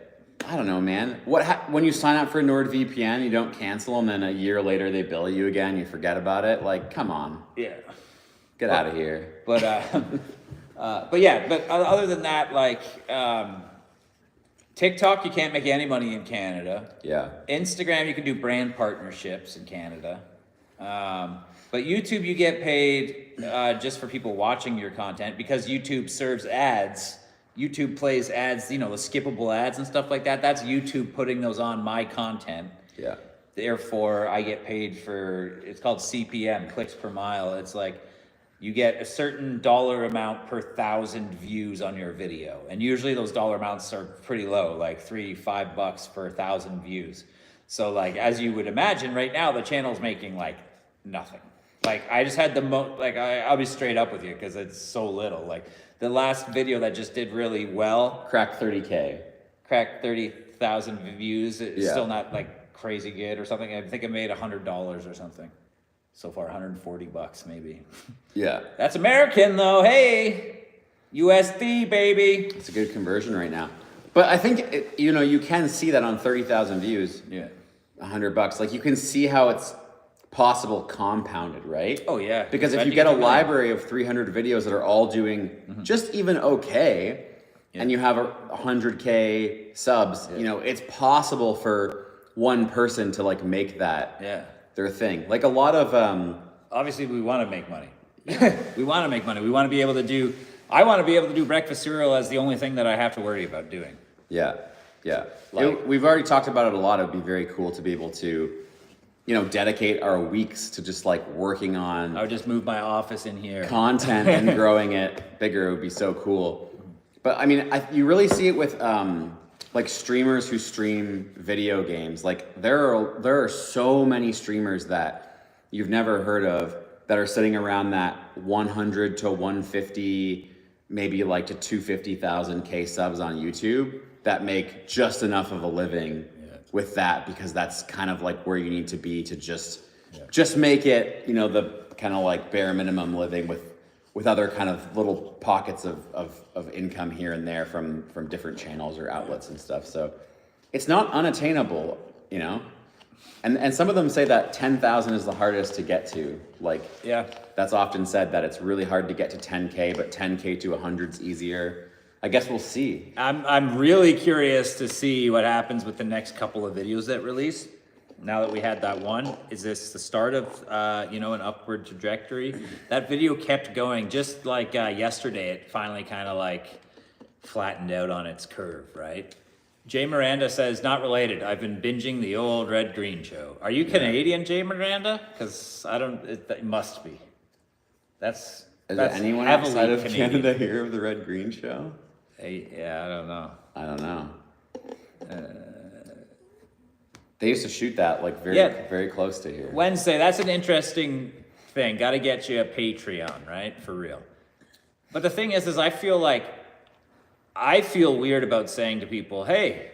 don't know, man. When you sign up for NordVPN, you don't cancel them, and a year later they bill you again, you forget about it. Like, come on. Yeah. Get out of here. But other than that, like, TikTok, you can't make any money in Canada. Yeah. Instagram, you can do brand partnerships in Canada. But YouTube, you get paid just for people watching your content because YouTube serves ads. YouTube plays ads, the skippable ads and stuff like that. That's YouTube putting those on my content. Yeah. Therefore, I get paid for, it's called CPM, clicks per mile. It's like you get a certain dollar amount per 1,000 views on your video. And usually those dollar amounts are pretty low, like $3-5 per 1,000 views. So like, as you would imagine, right now the channel's making like nothing. Like, I just had I'll be straight up with you because it's so little. Like, the last video that just did really well. Cracked 30K. Cracked 30,000 views. It's still not, like, crazy good or something. I think it made $100 or something. So far, $140 maybe. Yeah. That's American, though. Hey! USD, baby! It's a good conversion right now. But I think, you can see that on 30,000 views. Yeah. $100. Like, you can see how it's possible compounded, right? Oh yeah. Because if you get a library of 300 videos that are all doing just even okay, and you have 100K subs, it's possible for one person to like make that their thing. Like a lot of obviously we want to make money. We want to make money. We want to be able to do. I want to be able to do breakfast cereal as the only thing that I have to worry about doing. Yeah. We've already talked about it a lot. It'd be very cool to be able to dedicate our weeks to just like working on. I would just move my office in here. Content and growing it bigger. It would be so cool. But I mean, you really see it with like streamers who stream video games. Like there are so many streamers that you've never heard of that are sitting around that 100 to 150, maybe like to 250,000 K subs on YouTube that make just enough of a living with that, because that's kind of like where you need to be to just make it, the kind of like bare minimum living with other kind of little pockets of income here and there from different channels or outlets and stuff. So it's not unattainable, And some of them say that 10,000 is the hardest to get to. Like, Yeah. that's often said that it's really hard to get to 10K, but 10K to 100's easier. I guess we'll see. I'm really curious to see what happens with the next couple of videos that release. Now that we had that one, is this the start of you know, an upward trajectory? That video kept going, just like yesterday. It finally kind of like flattened out on its curve, right? Jay Miranda says, not related. I've been binging the old Red Green show. Are you Canadian, Jay Miranda? Because I don't. It must be. Is there anyone heavily outside of Canadian. Canada here of the Red Green show? Yeah, I don't know. I don't know. They used to shoot that like very close to here. Wednesday, that's an interesting thing. Got to get you a Patreon, right? For real. But the thing is I feel weird about saying to people, hey,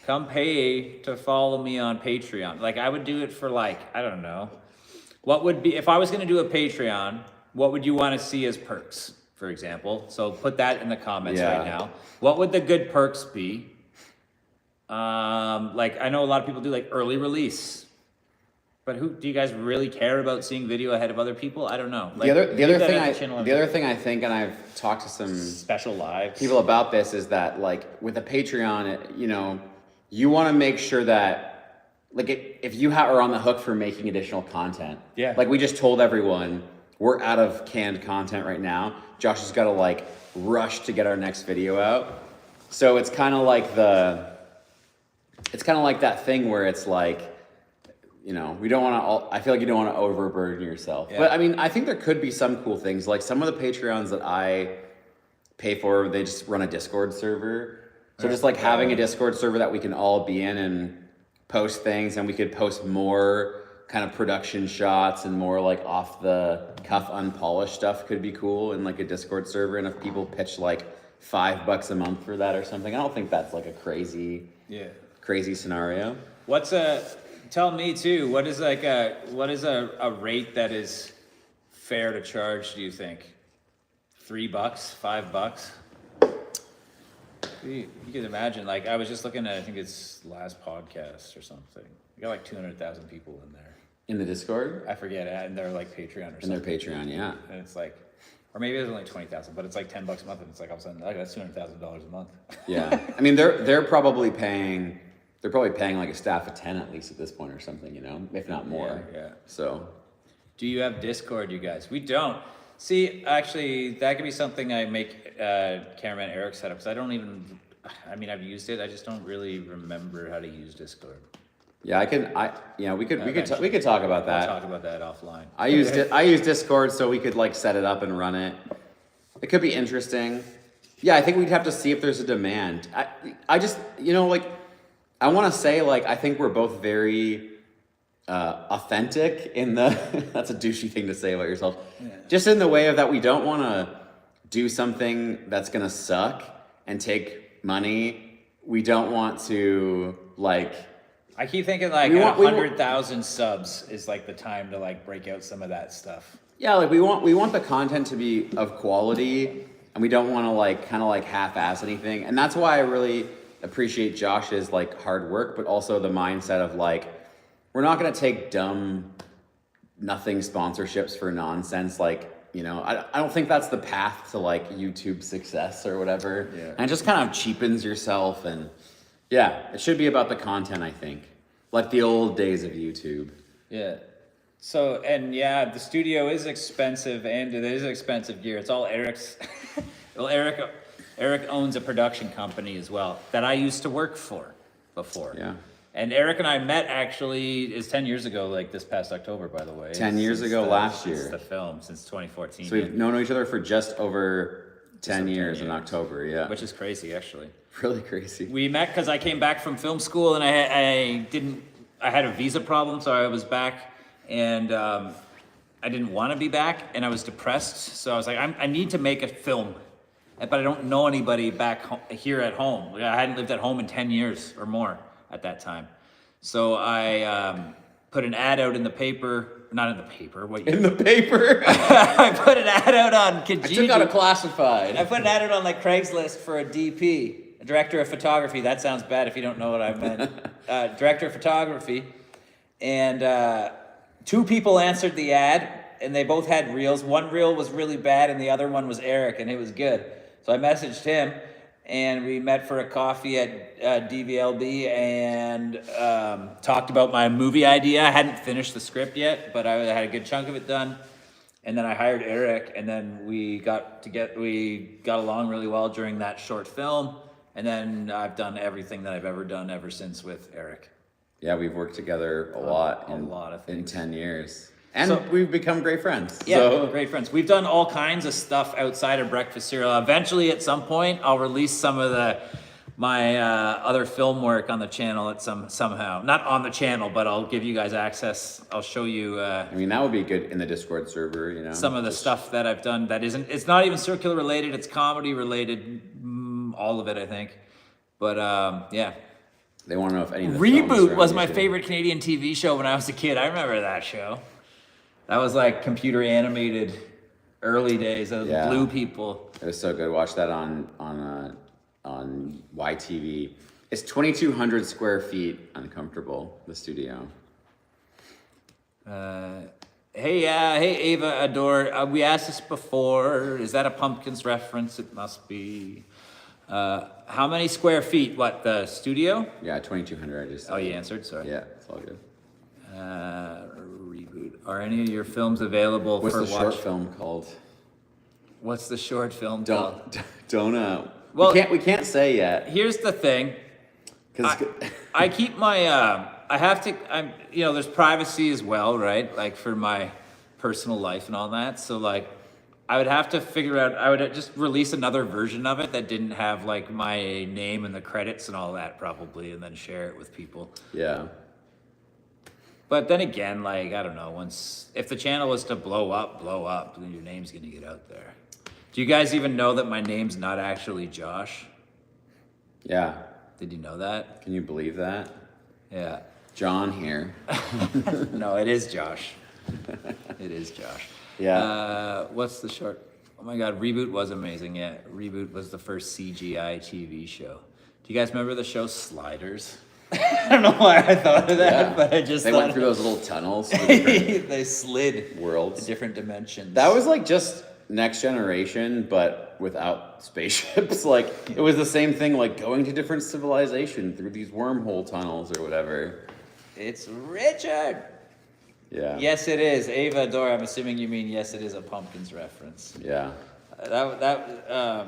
come pay to follow me on Patreon. Like, I would do it for like, I don't know. What would be, if I was going to do a Patreon, what would you want to see as perks, for example? So put that in the comments right now. What would the good perks be? Like, I know a lot of people do like early release. But do you guys really care about seeing video ahead of other people? I don't know. Like, the other thing I think, and I've talked to some special lives people about this, is that like with a Patreon, you know, you want to make sure that like if you are on the hook for making additional content, like we just told everyone, we're out of canned content right now. Josh has got to like rush to get our next video out. So it's kind of like that thing where it's like, you know, we don't want to, I feel like you don't want to overburden yourself. Yeah. But I mean, I think there could be some cool things. Like some of the Patreons that I pay for, they just run a Discord server. So just like having a Discord server that we can all be in and post things, and we could post more kind of production shots and more like off the cuff, unpolished stuff could be cool in like a Discord server. And if people pitch like $5 a month for that or something, I don't think that's like a crazy scenario. Tell me too, what is a rate that is fair to charge, do you think? $3, $5? You can imagine, like, I was just looking at, I think it's last podcast or something. You got like 200,000 people in there. In the Discord? I forget, and they're like Patreon or something. In their Patreon, yeah. And it's like, or maybe it was only 20,000, but it's like $10 a month, and it's like all of a sudden, like, that's $200,000 a month. Yeah, I mean, they're probably paying like a staff of 10 at least at this point or something, you know, if not more. Yeah. So, do you have Discord, you guys? We don't. See, actually, that could be something I make cameraman Eric set up, because I've used it, I just don't really remember how to use Discord. Yeah, we could talk about that. We'll talk about that offline. I use Discord so we could like set it up and run it. It could be interesting. Yeah, I think we'd have to see if there's a demand. I just, you know, like, I want to say, like, I think we're both very authentic in the, that's a douchey thing to say about yourself. Yeah. Just in the way of that we don't want to do something that's going to suck and take money. We don't want to, like... I keep thinking, like, 100,000 subs is, like, the time to, like, break out some of that stuff. Yeah, like, we want the content to be of quality, and we don't want to, like, kind of, like, half-ass anything. And that's why I really... appreciate Josh's like hard work, but also the mindset of like, we're not going to take nothing sponsorships for nonsense. Like, you know, I don't think that's the path to like YouTube success or whatever. Yeah. And it just kind of cheapens yourself. And yeah, it should be about the content, I think, like the old days of YouTube. Yeah. So, and yeah, the studio is expensive, and it is expensive gear. It's all Eric's. Well, Eric owns a production company as well that I used to work for before. Yeah. And Eric and I met actually is 10 years ago, like this past October, by the way. 10 years ago last year. Since the film, since 2014. So we've known each other for just over 10 years in October, yeah. Which is crazy, actually. Really crazy. We met because I came back from film school and I had a visa problem, so I was back, and I didn't want to be back, and I was depressed, so I was like, I need to make a film. But I don't know anybody back here at home. I hadn't lived at home in 10 years or more at that time. So I put an ad out in the paper, not in the paper. In the paper? I put an ad out on Kijiji. I took out a classified. I put an ad out on like Craigslist for a DP. director of photography. That sounds bad if you don't know what I meant. Director of photography. And 2 people answered the ad, and they both had reels. One reel was really bad, and the other one was Eric, and it was good. So I messaged him, and we met for a coffee at DVLB and talked about my movie idea. I hadn't finished the script yet, but I had a good chunk of it done. And then I hired Eric, and then we got along really well during that short film. And then I've done everything that I've ever done ever since with Eric. Yeah, we've worked together a lot of things. in 10 years. And we've become great friends. Yeah, so. great friends. We've done all kinds of stuff outside of breakfast cereal. Eventually, at some point, I'll release some of my other film work on the channel somehow. Not on the channel, but I'll give you guys access. I'll show you. I mean, that would be good in the Discord server, you know. Some of the stuff that I've done that isn't. It's not even circular related. It's comedy related. All of it, I think. But yeah. They want to know if any of the Reboot was my favorite Canadian TV show when I was a kid. I remember that show. That was like computer animated, early days of Blue People. It was so good. Watch that on YTV. It's 2,200 square feet. Uncomfortable. The studio. Hey Ava Adore. We asked this before. Is that a Pumpkins reference? It must be. How many square feet? What, the studio? Yeah, 2,200. I just said. Oh, you answered? Sorry. Yeah, it's all good. Reboot. Are any of your films available What's for the watch? short film called? What's the short film called? Don't Well, we can't say yet. Here's the thing. I keep my, there's privacy as well, right? Like for my personal life and all that. So like, I would have to figure out, I would just release another version of it that didn't have like my name and the credits and all that probably, and then share it with people. Yeah. But then again, like, I don't know, if the channel was to blow up, then your name's gonna get out there. Do you guys even know that my name's not actually Josh? Yeah. Did you know that? Can you believe that? Yeah. John here. No, it is Josh. It is Josh. Yeah. What's the short? Oh my God, Reboot was amazing. Yeah, Reboot was the first CGI TV show. Do you guys remember the show Sliders? I don't know why I thought of that, but I just They went through those little tunnels. They slid worlds. to different dimensions. That was like just Next Generation, but without spaceships. Like, it was the same thing, like going to different civilization through these wormhole tunnels or whatever. It's Richard. Yeah. Yes, it is. Ava Adore, I'm assuming you mean yes, it is a Pumpkins reference. Yeah. I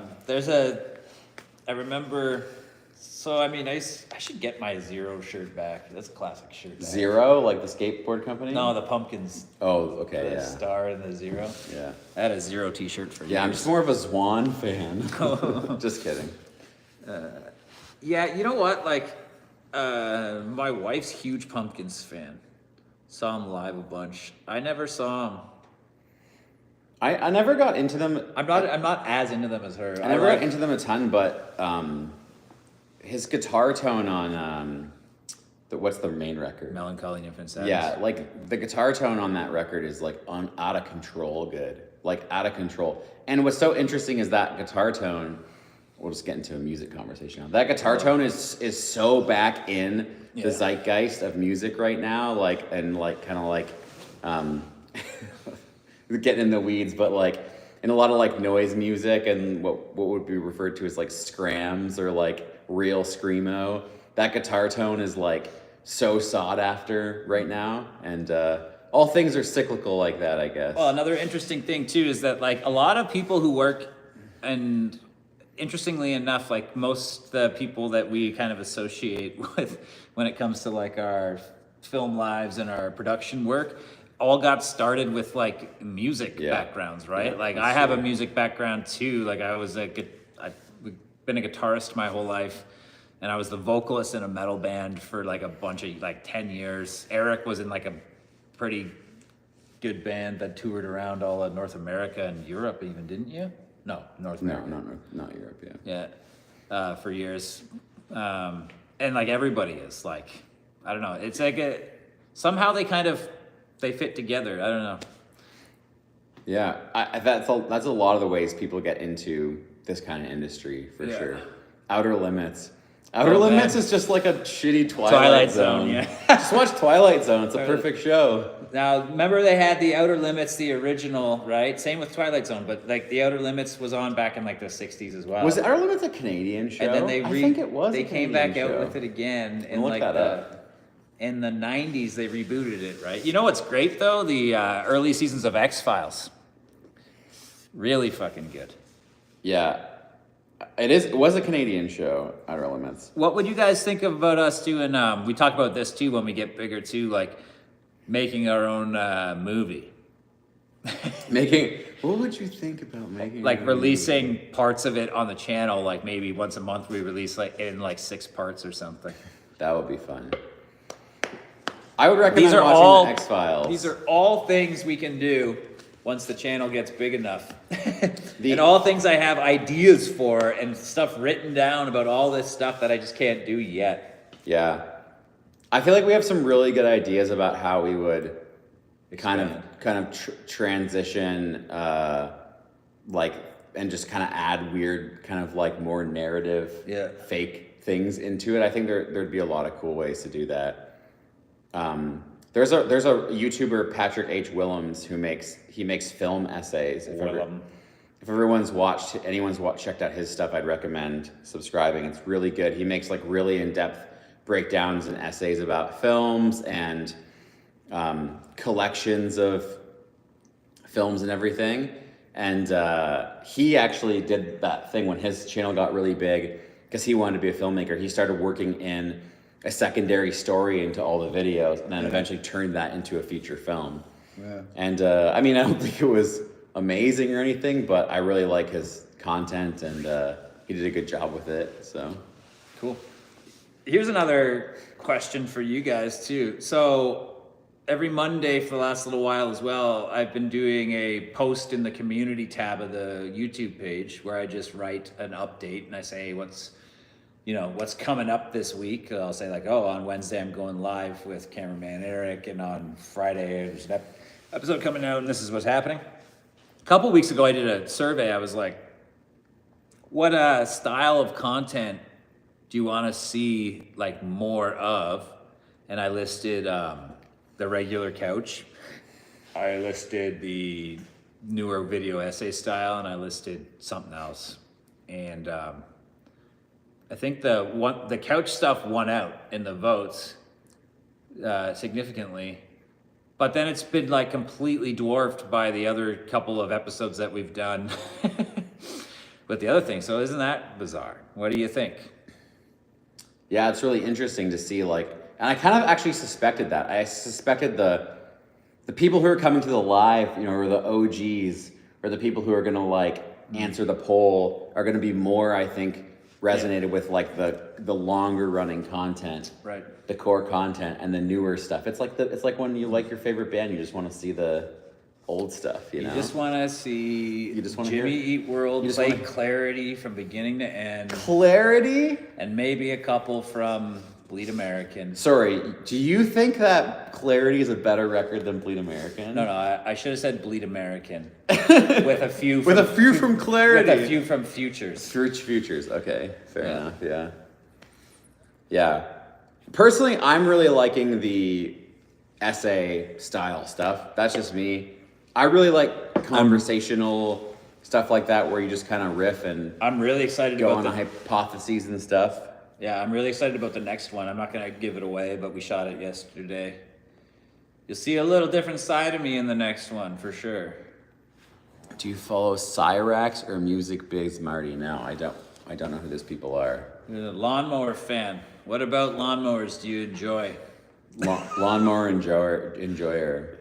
remember, so I mean, I should get my Zero shirt back. That's a classic shirt. Zero, like the skateboard company? No, the Pumpkins. Oh, okay, The yeah. star and the Zero. Yeah. I had a Zero t-shirt for Yeah, I'm years. just more of a Swan fan. Just kidding. Yeah, you know what? Like, my wife's huge Pumpkins fan. Saw him live a bunch. I never saw him. I never got into them. I'm not as into them as her. I never got into them a ton, but his guitar tone on what's the main record? Melancholy and Infinite Sadness. Yeah, like the guitar tone on that record is like out of control good. Like out of control. And what's so interesting is that guitar tone, we'll just get into a music conversation now. That guitar tone is so back in the zeitgeist of music right now, like, and like kind of like getting in the weeds, but like in a lot of like noise music and what would be referred to as like scrams or like real screamo, that guitar tone is like so sought after right now, and all things are cyclical like that, I guess. Well, another interesting thing too is that like a lot of people who work, and interestingly enough, like most the people that we kind of associate with when it comes to like our film lives and our production work, all got started with like music backgrounds, right? Yeah, like I have a music background too. Like I've been a guitarist my whole life, and I was the vocalist in a metal band for like a bunch of like 10 years. Eric was in like a pretty good band that toured around all of North America and Europe even, didn't you? No, North America. No, not Europe, yeah. Yeah, for years. And like everybody is like, I don't know. It's like somehow they fit together. I don't know. Yeah, that's a lot of the ways people get into this kind of industry for sure. Outer Limits. Outer Oh, Limits man. is just like a shitty Twilight Zone. Yeah. Just watch Twilight Zone. It's a perfect show. Now, remember they had the Outer Limits, the original, right? Same with Twilight Zone, but like the Outer Limits was on back in like the 60s as well. Was Outer Limits a Canadian show? And then I think it was. They a came Canadian back out show. with it again in Look like that up. in the 90s. They rebooted it, right? You know what's great though? The early seasons of X-Files. Really fucking good. Yeah. It was a Canadian show, Outer Limits. What would you guys think about us doing? We talk about this too when we get bigger too, like making our own movie. What would you think about making? Like a releasing movie? parts of it on the channel, like maybe once a month we release like in like 6 parts or something. That would be fun. I would recommend These are watching all the X-Files. These are all things we can do once the channel gets big enough. And all things I have ideas for and stuff written down about all this stuff that I just can't do yet. Yeah. I feel like we have some really good ideas about how we would kind of transition like and just kind of add weird kind of like more narrative fake things into it. I think there'd be a lot of cool ways to do that. There's a YouTuber, Patrick H. Willems, who makes film essays. If anyone's checked out his stuff, I'd recommend subscribing. It's really good. He makes like really in-depth breakdowns and essays about films and collections of films and everything. And he actually did that thing when his channel got really big because he wanted to be a filmmaker. He started working in a secondary story into all the videos and then eventually turned that into a feature film. Yeah. And I mean, I don't think it was amazing or anything, but I really like his content and he did a good job with it, so. Cool. Here's another question for you guys too. So every Monday for the last little while as well, I've been doing a post in the community tab of the YouTube page where I just write an update and I say what's coming up this week. I'll say like, oh, on Wednesday I'm going live with cameraman Eric, and on Friday there's an episode coming out and this is what's happening. A couple weeks ago I did a survey. I was like, what style of content do you want to see like more of? And I listed the regular couch. I listed the newer video essay style, and I listed something else. And I think the couch stuff won out in the votes significantly, but then it's been like completely dwarfed by the other couple of episodes that we've done with the other thing. So isn't that bizarre? What do you think? Yeah, it's really interesting to see and I kind of actually suspected that. I suspected the people who are coming to the live, or the OGs, or the people who are gonna answer the poll are gonna be more, I think, resonated with the longer running content, right? The core content and the newer stuff. It's like when you like your favorite band, you just want to see the old stuff. You know, just want to see Jimmy Eat World play Clarity from beginning to end. Clarity, and maybe a couple from Bleed American. Sorry, do you think that Clarity is a better record than Bleed American? No, I should have said Bleed American with a few from Clarity, with a few from Futures. Futures, okay, fair enough. Yeah. Personally, I'm really liking the essay style stuff. That's just me. I really like conversational stuff like that where you just kind of riff and I'm really excited go about on hypotheses and stuff. Yeah, I'm really excited about the next one. I'm not going to give it away, but we shot it yesterday. You'll see a little different side of me in the next one, for sure. Do you follow Cyrax or Music Biz Marty? No, I don't know who those people are. You're a lawnmower fan. What about lawnmowers do you enjoy? Lawnmower enjoyer.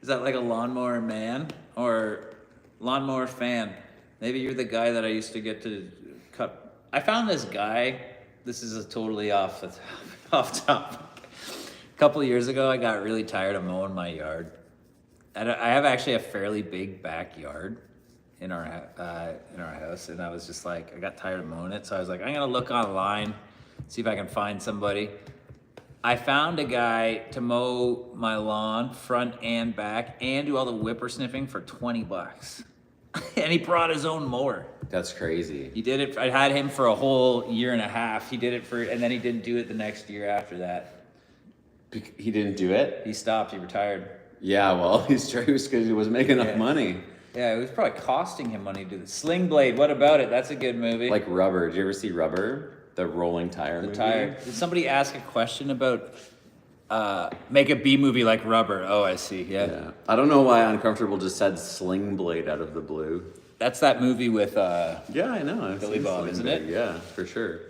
Is that like a lawnmower man or lawnmower fan? Maybe you're the guy that I used to get to cut. I found this guy. This is totally off topic. A couple of years ago, I got really tired of mowing my yard. I have actually a fairly big backyard in our house, and I was just like, I got tired of mowing it, so I was like, I'm gonna look online, see if I can find somebody. I found a guy to mow my lawn, front and back, and do all the whippersnipping for $20. And he brought his own mower. That's crazy. He did it. I had him for a whole year and a half. He did it and then he didn't do it the next year after that. He didn't do it? He stopped. He retired. Yeah, well, he's true because he wasn't making enough money. Yeah, it was probably costing him money to do this. Sling Blade, what about it? That's a good movie. Like Rubber. Did you ever see Rubber? The rolling tire movie? Tire. Did somebody ask a question about make a B movie like Rubber? Oh, I see. Yeah. I don't know why Uncomfortable just said Sling Blade out of the blue. That's that movie with Yeah, I know. I've Billy seen Bob, Sling isn't Blade. it? Yeah, for sure.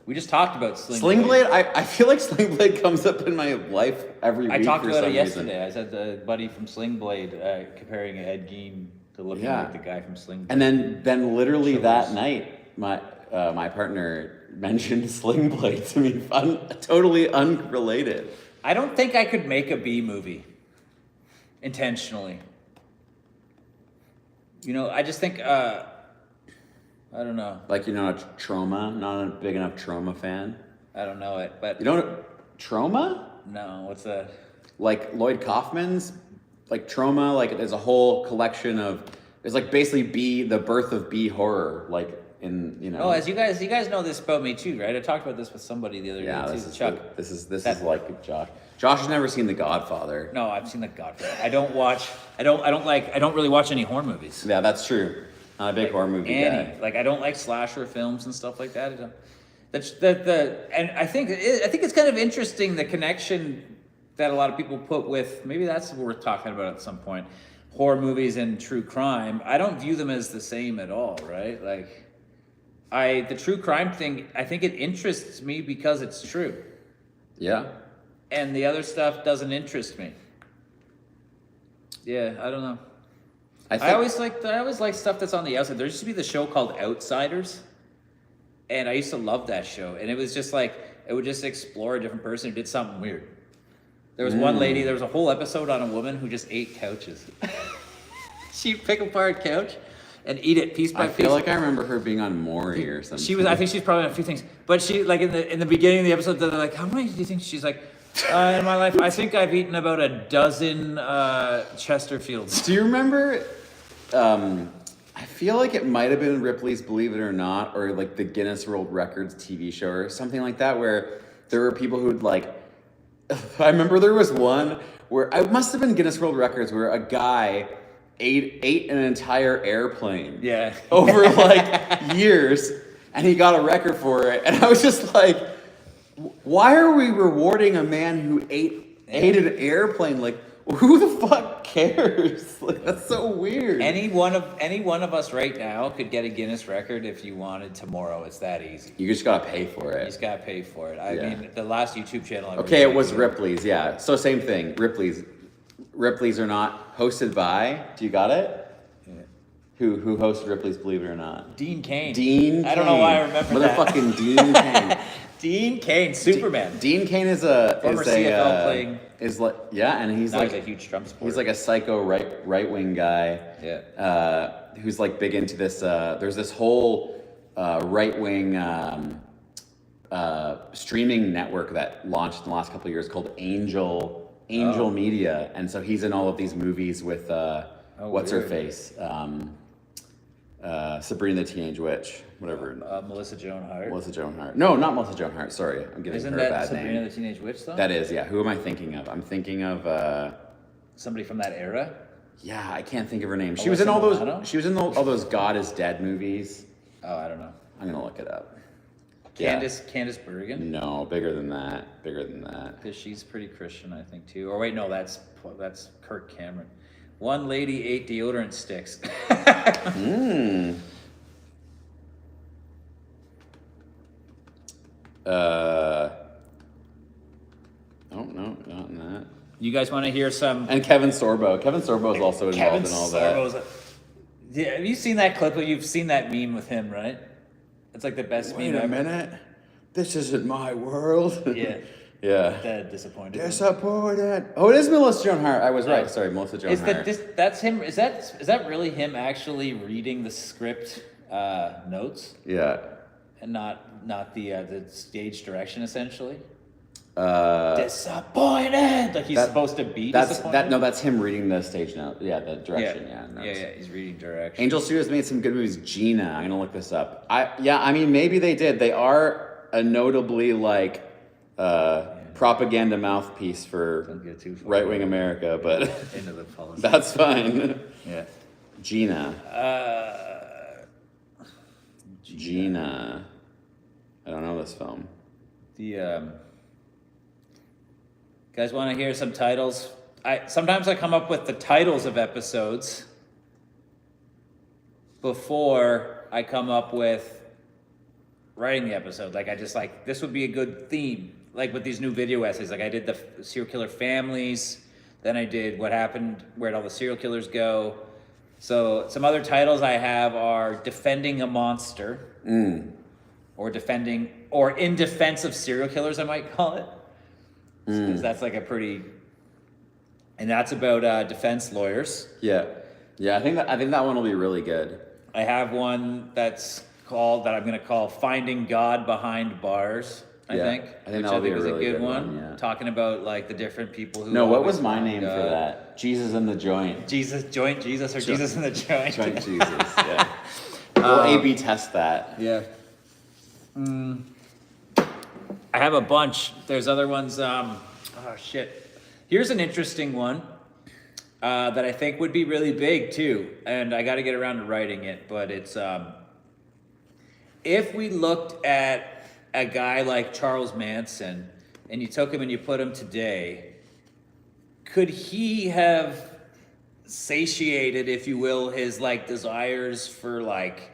We just talked about Sling Blade. I feel like Sling Blade comes up in my life every week. I talked for about some it yesterday. reason. I said the buddy from Sling Blade comparing Ed Gein to looking like the guy from Sling Blade. And then literally that night, my partner mentioned Sling Blade to me, totally unrelated. I don't think I could make a B movie intentionally. You know, I just think I don't know. Like, you're not a Trauma, not a big enough Trauma fan. I don't know it, but You don't Trauma? no, what's that? Like Lloyd Kaufman's, like Trauma, like there's a whole collection of. It's like basically the birth of B horror, like in Oh, as you guys know this about me too, right? I talked about this with somebody the other day too. this is Chuck. this is like Josh. Josh has never seen The Godfather. No, I've seen The Godfather. I don't really watch any horror movies. Yeah, that's true. Not a big horror movie guy. Like I don't like slasher films and stuff like that. And I think it's kind of interesting the connection that a lot of people put with, maybe that's what we're talking about at some point, horror movies and true crime. I don't view them as the same at all, right? Like the true crime thing, I think it interests me because it's true. Yeah. And the other stuff doesn't interest me. Yeah, I don't know. I always like stuff that's on the outside. There used to be the show called Outsiders, and I used to love that show. And it was just like it would just explore a different person who did something weird. There was one lady. There was a whole episode on a woman who just ate couches. She'd pick apart a couch and eat it piece by piece. I feel like I remember her being on Maury or something. I think she's probably on a few things. But she, like in the beginning of the episode, they're like, "How many do you think?" She's like, "In my life, I think I've eaten about a dozen Chesterfields." Do you remember? I feel like it might have been Ripley's Believe It or Not, or like the Guinness World Records TV show or something like that, where there were people who'd like. I remember there was one where it must have been Guinness World Records where a guy ate an entire airplane. Yeah. Over like years, and he got a record for it, and I was just like, why are we rewarding a man who ate an airplane? Like, who the fuck cares? Like, that's so weird. Any one of us right now could get a Guinness record if you wanted tomorrow. It's that easy. You just gotta pay for it. You just gotta pay for it. I mean, the last YouTube channel. Okay, it was Ripley's. Yeah. So same thing. Ripley's are not hosted by. Do you got it? Yeah. Who hosted Ripley's Believe It or Not? Dean Cain. I don't know why I remember that. Motherfucking Dean Cain. Dean Cain, Superman. Dean Cain is former CFL playing. Is like and he's like a huge Trump supporter. He's like a psycho right wing guy. Yeah. Who's like big into this. There's this whole right wing streaming network that launched in the last couple of years called Angel Media, and so he's in all of these movies with what's her face. Sabrina the Teenage Witch, whatever. Melissa Joan Hart. Melissa Joan Hart. No, not Melissa Joan Hart. Sorry, I'm giving Isn't her a that bad Sabrina name. the Teenage Witch though? That is, yeah. Who am I thinking of? I'm thinking of somebody from that era. Yeah, I can't think of her name. She was in all those. Milano? She was in all those God is Dead movies. Oh, I don't know. I'm gonna look it up. Candice Bergen. No, bigger than that. Bigger than that. Because she's pretty Christian, I think too. Or wait, no, that's Kirk Cameron. One lady ate deodorant sticks. Oh no, not in that. You guys want to hear some? And Kevin Sorbo. Kevin Sorbo is also involved in all that. Yeah, have you seen that clip? You've seen that meme with him, right? It's like the best meme ever. Wait a minute. This isn't my world. Yeah. Yeah. Dead disappointed. Disappointed. Oh, it is Melissa Joan Hart. I was right. Sorry, Melissa Joan Hart. That's him? Is that really him actually reading the script notes? Yeah. And not the stage direction, essentially? Disappointed. Like he's supposed to be disappointed. That's him reading the stage note. Yeah, the direction. He's reading direction. Angel Studios made some good movies. Gina, I'm gonna look this up. I mean, maybe they did. They are a notably like propaganda mouthpiece for right-wing America, but into the policy. That's fine. Yeah. Gina. Gina. I don't know this film. Guys want to hear some titles? Sometimes I come up with the titles of episodes before I come up with writing the episode. Like I just like, this would be a good theme. Like with these new video essays, like I did the serial killer families, then I did what happened, where'd all the serial killers go. So some other titles I have are Defending a Monster, or in defense of serial killers, I might call it. Because that's like and that's about defense lawyers. Yeah, I think that one will be really good. I have one that I'm going to call Finding God Behind Bars. I think that'll be a really good one. Yeah. Talking about like the different people who. No, what was my name for that? Jesus in the Joint. Jesus in the Joint. Joint Jesus. Yeah. We'll A/B test that. Yeah. I have a bunch. There's other ones. Oh shit. Here's an interesting one that I think would be really big too, and I got to get around to writing it. But it's if we looked at a guy like Charles Manson and you took him and you put him today, could he have satiated, if you will, his like desires for like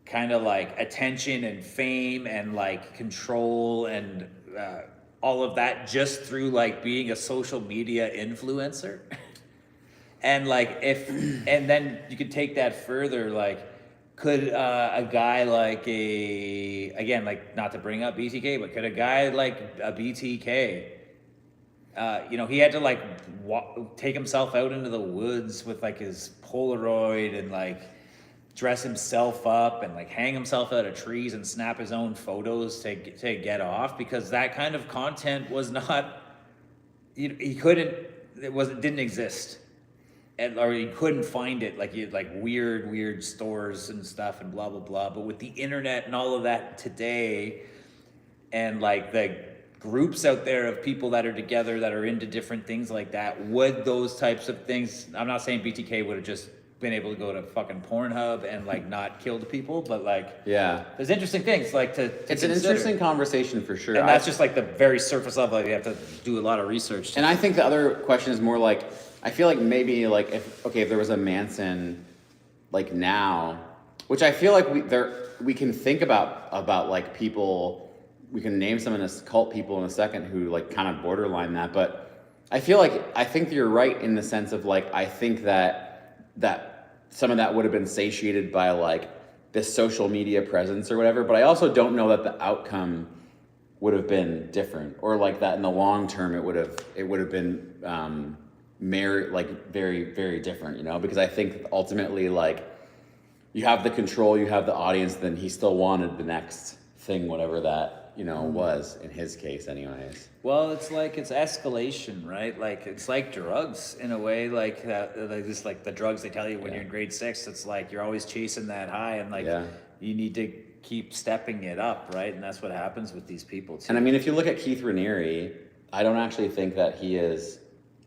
kind of like attention and fame and like control and all of that just through like being a social media influencer? And like and then you could take that further, like could a guy like again, like not to bring up BTK, but could a guy like a BTK, he had to like take himself out into the woods with like his Polaroid and like dress himself up and like hang himself out of trees and snap his own photos to get off, because that kind of content was not, didn't exist. Or you couldn't find it, like you had like weird stores and stuff and blah blah blah. But with the internet and all of that today, and like the groups out there of people that are together that are into different things like that, would those types of things? I'm not saying BTK would have just been able to go to fucking Pornhub and like not killed people, but like there's interesting things like to it's consider. An interesting conversation for sure. And that's just like the very surface level. Like you have to do a lot of research. And I think the other question is more like, I feel like maybe like if there was a Manson like now, which I feel like we can think about like people, we can name some cult people in a second who like kind of borderline that, but I think you're right in the sense of like I think that some of that would have been satiated by like this social media presence or whatever, but I also don't know that the outcome would have been different, or like that in the long term it would have been very, very different, because I think ultimately like you have the control, you have the audience, then he still wanted the next thing, whatever that, was in his case anyways. Well, it's escalation, right? Like it's like drugs in a way, like just like the drugs they tell you when you're in grade 6, it's like you're always chasing that high, and like you need to keep stepping it up, right? And that's what happens with these people too. And I mean, if you look at Keith Raniere, I don't actually think that he is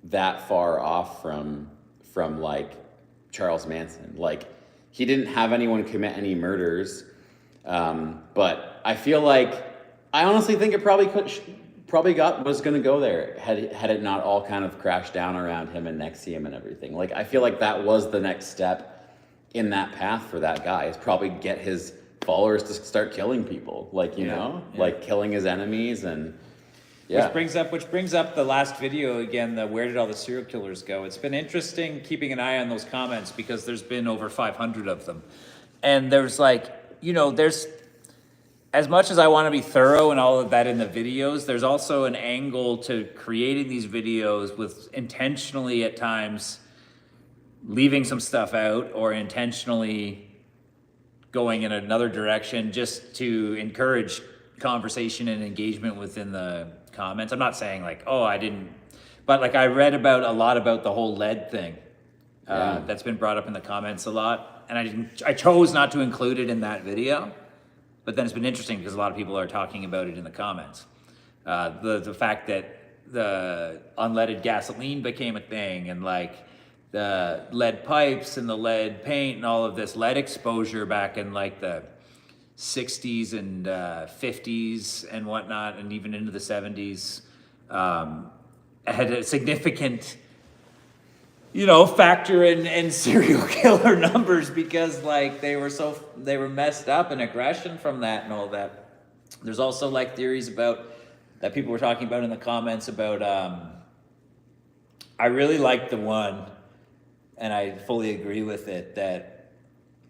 that far off from like Charles Manson. Like he didn't have anyone commit any murders, but I feel like I honestly think it was going to go there had it not all kind of crashed down around him and NXIVM and everything. Like I feel like that was the next step in that path for that guy, is probably get his followers to start killing people, like like killing his enemies. And which brings up the last video again, the where did all the serial killers go? It's been interesting keeping an eye on those comments, because there's been over 500 of them. And there's like, there's, as much as I want to be thorough and all of that in the videos, there's also an angle to creating these videos with intentionally at times leaving some stuff out, or intentionally going in another direction just to encourage conversation and engagement within the comments. I'm not saying like, oh, I didn't, but like I read about a lot about the whole lead thing. That's been brought up in the comments a lot, and I chose not to include it in that video, but then it's been interesting because a lot of people are talking about it in the comments. The fact that the unleaded gasoline became a thing, and like the lead pipes and the lead paint and all of this lead exposure back in like the 60s and 50s and whatnot, and even into the 70s, had a significant, factor in serial killer numbers because like they were messed up and aggression from that and all that. There's also like theories about that people were talking about in the comments about, I really like the one, and I fully agree with it, that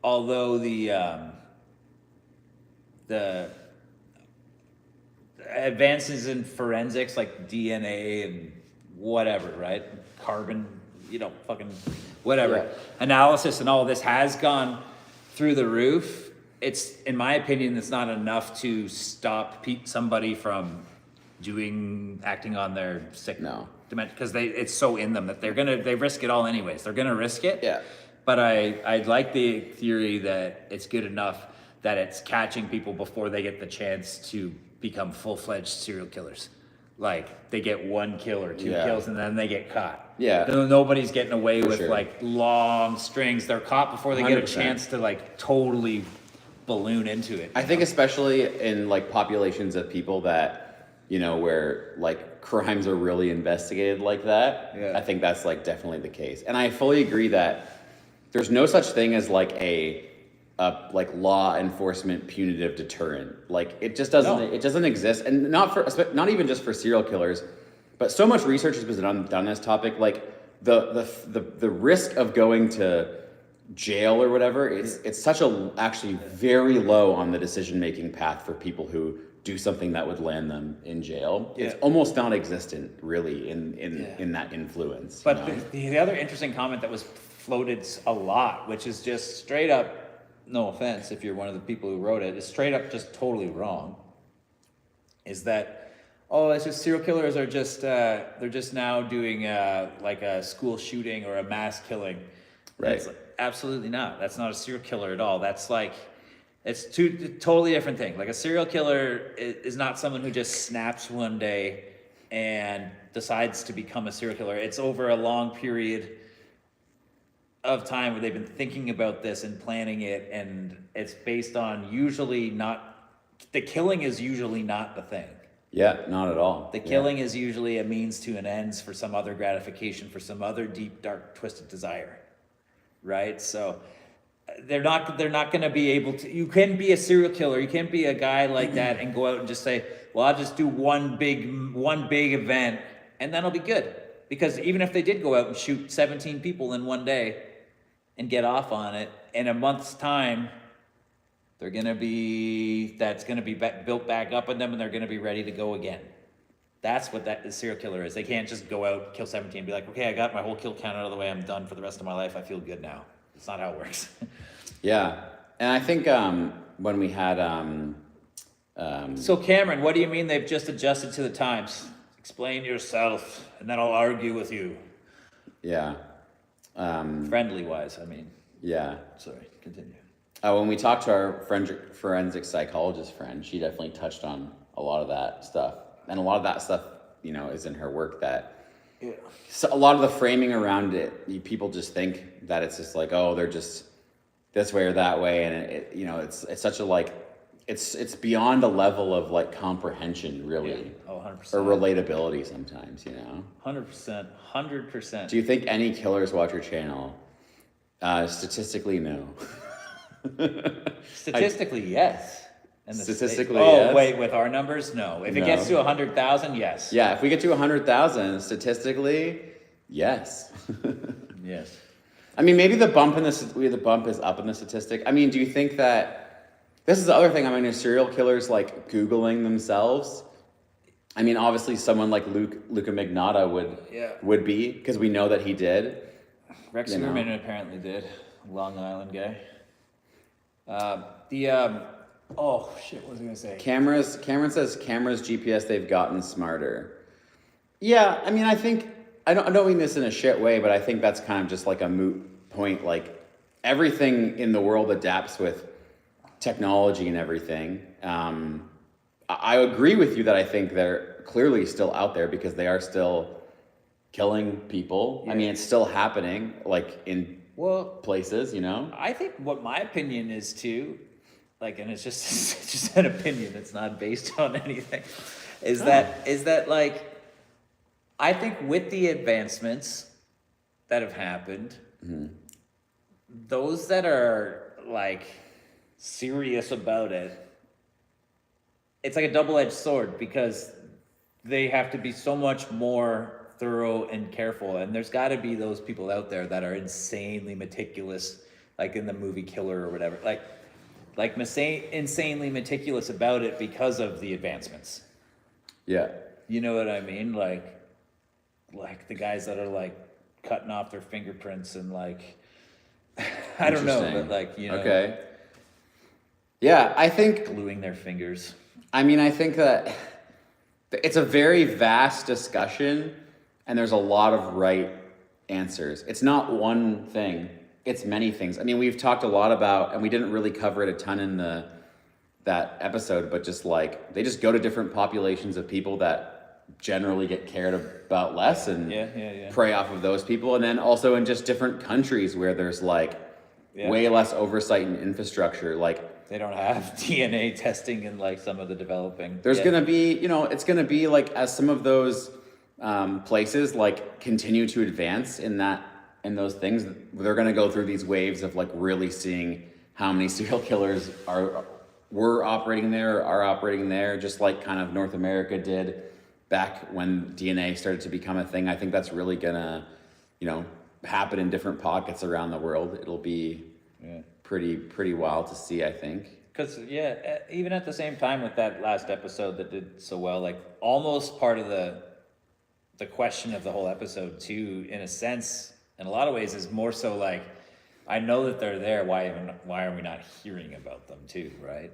although the advances in forensics like DNA and whatever, right? Carbon, fucking whatever, analysis and all of this has gone through the roof. It's, in my opinion, it's not enough to stop somebody from acting on their sick dementia, because it's so in them that they risk it all anyways. They're gonna risk it. Yeah. But I like the theory that it's good enough that it's catching people before they get the chance to become full-fledged serial killers. Like they get one kill or two kills and then they get caught. Yeah. Nobody's getting away with sure. like long strings. They're caught before they get a 100%. chance to like totally balloon into it. I think especially in like populations of people that, where like crimes are really investigated like that, I think that's like definitely the case. And I fully agree that there's no such thing as like a like law enforcement punitive deterrent. Like it just doesn't it doesn't exist, and not even just for serial killers, but so much research has been done on this topic. Like the risk of going to jail or whatever, it's such a actually very low on the decision making path for people who do something that would land them in jail. It's almost non-existent really in that influence. But the other interesting comment that was floated a lot, which is just straight up, no offense if you're one of the people who wrote it, is straight up just totally wrong, is that, it's just serial killers are just, they're just now doing like a school shooting or a mass killing. Right. It's like, absolutely not. That's not a serial killer at all. That's like, it's totally different thing. Like a serial killer is not someone who just snaps one day and decides to become a serial killer. It's over a long period of time where they've been thinking about this and planning it, and it's based on the killing is usually not the thing. Yeah, not at all. The killing is usually a means to an ends for some other gratification, for some other deep, dark, twisted desire, right? So they're not going to be able to. You can be a serial killer. You can't be a guy like that and go out and just say, "Well, I'll just do one big event, and then I'll be good." Because even if they did go out and shoot 17 people in one day and get off on it, in a month's time, that's going to be built back up in them, and they're going to be ready to go again. That's what the serial killer is. They can't just go out, kill 17, and be like, okay, I got my whole kill count out of the way. I'm done for the rest of my life. I feel good now. It's not how it works. Yeah. And I think when we had... So Cameron, what do you mean they've just adjusted to the times? Explain yourself, and then I'll argue with you. Yeah. Friendly wise, I mean. Yeah. Sorry, continue. When we talked to our forensic psychologist friend, she definitely touched on a lot of that stuff. And a lot of that stuff, is in her work that... Yeah. So a lot of the framing around it, people just think that it's just like, oh, they're just this way or that way. And it's such a like... It's beyond a level of like comprehension, really. Yeah. Oh, 100%. Or relatability sometimes, 100%. Do you think any killers watch your channel? Statistically, no. Statistically, yes. Statistically, yes. yes. Wait, with our numbers, no. If it gets to 100,000, yes. Yeah, if we get to 100,000, statistically, yes. Yes. I mean, maybe the bump is up in the statistic. I mean, do you think that... This is the other thing. I mean, are serial killers like Googling themselves? I mean, obviously, someone like Luca Magnotta would be, because we know that he did. Rex Superman apparently did. Long Island guy. Oh shit! What was I gonna say? Cameron says cameras GPS they've gotten smarter. Yeah, I mean, I think I don't mean this in a shit way, but I think that's kind of just like a moot point. Like everything in the world adapts with technology and everything. I agree with you that I think they're clearly still out there because they are still killing people. Yeah. I mean, it's still happening, like in Well, places, you know. I think what my opinion is too, like, and it's just it's just an opinion. It's not based on anything. Is that like, I think with the advancements that have happened, those that are like serious about it, it's like a double-edged sword because they have to be so much more thorough and careful, and there's got to be those people out there that are insanely meticulous, like in the movie Killer or whatever, like insanely meticulous about it because of the advancements. Yeah. You know what I mean? Like the guys that are like cutting off their fingerprints and like I don't know, but like, you know, Okay. Yeah, I think gluing their fingers. I mean, I think that it's a very vast discussion and there's a lot of right answers. It's not one thing, it's many things. I mean, we've talked a lot about, and we didn't really cover it a ton in that episode, but just like they just go to different populations of people that generally get cared about less and prey off of those people. And then also in just different countries where there's like way less oversight and infrastructure. Like they don't have DNA testing in like some of the developing. There's gonna be, you know, it's gonna be like as some of those places like continue to advance in those things, they're gonna go through these waves of like really seeing how many serial killers were operating there, or are operating there, just like kind of North America did back when DNA started to become a thing. I think that's really gonna, you know, happen in different pockets around the world. It'll be pretty wild to see, I think. Because even at the same time with that last episode that did so well, like almost part of the question of the whole episode too, in a sense, in a lot of ways, is more so like, I know that they're there. Why are we not hearing about them too? Right?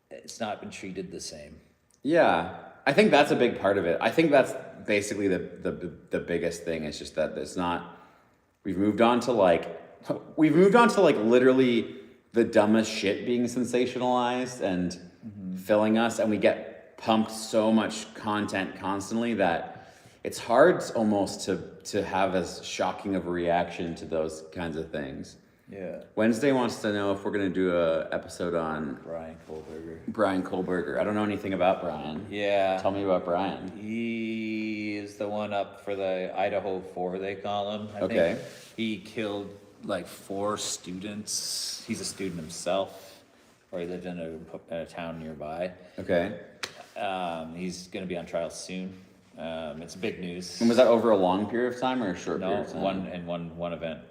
It's not been treated the same. Yeah, I think that's a big part of it. I think that's basically the biggest thing. It's just that it's not. We've moved on to like literally the dumbest shit being sensationalized and filling us, and we get pumped so much content constantly that it's hard almost to have as shocking of a reaction to those kinds of things. Yeah. Wednesday wants to know if we're going to do a episode on Brian Kohlberger. I don't know anything about Brian. Yeah. Tell me about Brian. He is the one up for the Idaho 4, they call him. I think he killed like 4 students. He's a student himself, or he lived in a town nearby. Okay. He's going to be on trial soon. It's big news. And was that over a long period of time or a short period of time? One event.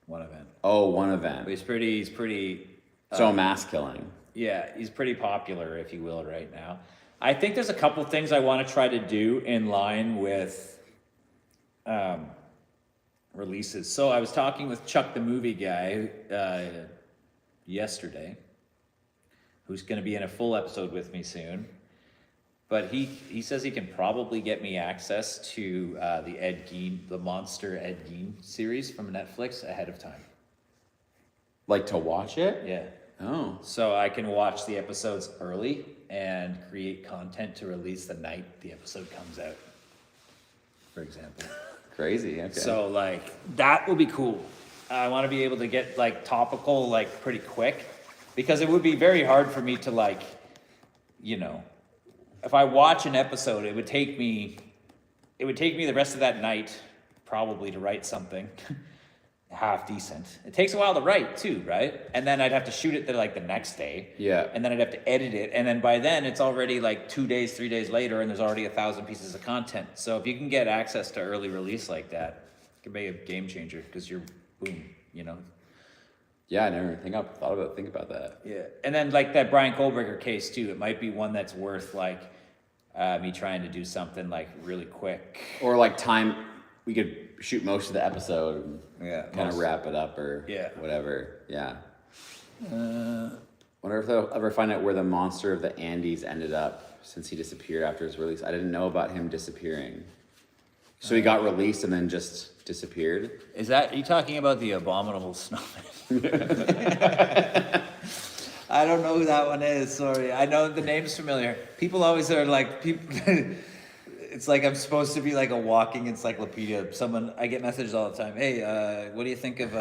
One event. Oh, one event. But he's pretty. So mass killing. Yeah, he's pretty popular, if you will, right now. I think there's a couple things I want to try to do in line with releases. So I was talking with Chuck, the movie guy, yesterday, who's going to be in a full episode with me soon. But he says he can probably get me access to the Monster Ed Gein series from Netflix ahead of time. Like to watch it? Yeah. Oh. So I can watch the episodes early and create content to release the night the episode comes out, for example. Crazy, okay. So like that will be cool. I want to be able to get like topical like pretty quick, because it would be very hard for me to like, you know, if I watch an episode, it would take me the rest of that night probably to write something half decent. It takes a while to write too, right? And then I'd have to shoot it like the next day. Yeah. And then I'd have to edit it. And then by then it's already like 2 days, 3 days later, and there's already 1,000 pieces of content. So if you can get access to early release like that, it can be a game changer, because you're boom, you know. Yeah, I never think about that. Yeah, and then like that Brian Kohlberger case too, it might be one that's worth like me trying to do something like really quick. Or like we could shoot most of the episode and kind of wrap it up or whatever. Yeah. Wonder if they'll ever find out where the monster of the Andes ended up since he disappeared after his release. I didn't know about him disappearing. So he got released and then just disappeared. Are you talking about the abominable snowman? I don't know who that one is. Sorry, I know the name's familiar. People always are like people. It's like I'm supposed to be like a walking encyclopedia. I get messages all the time. Hey, what do you think of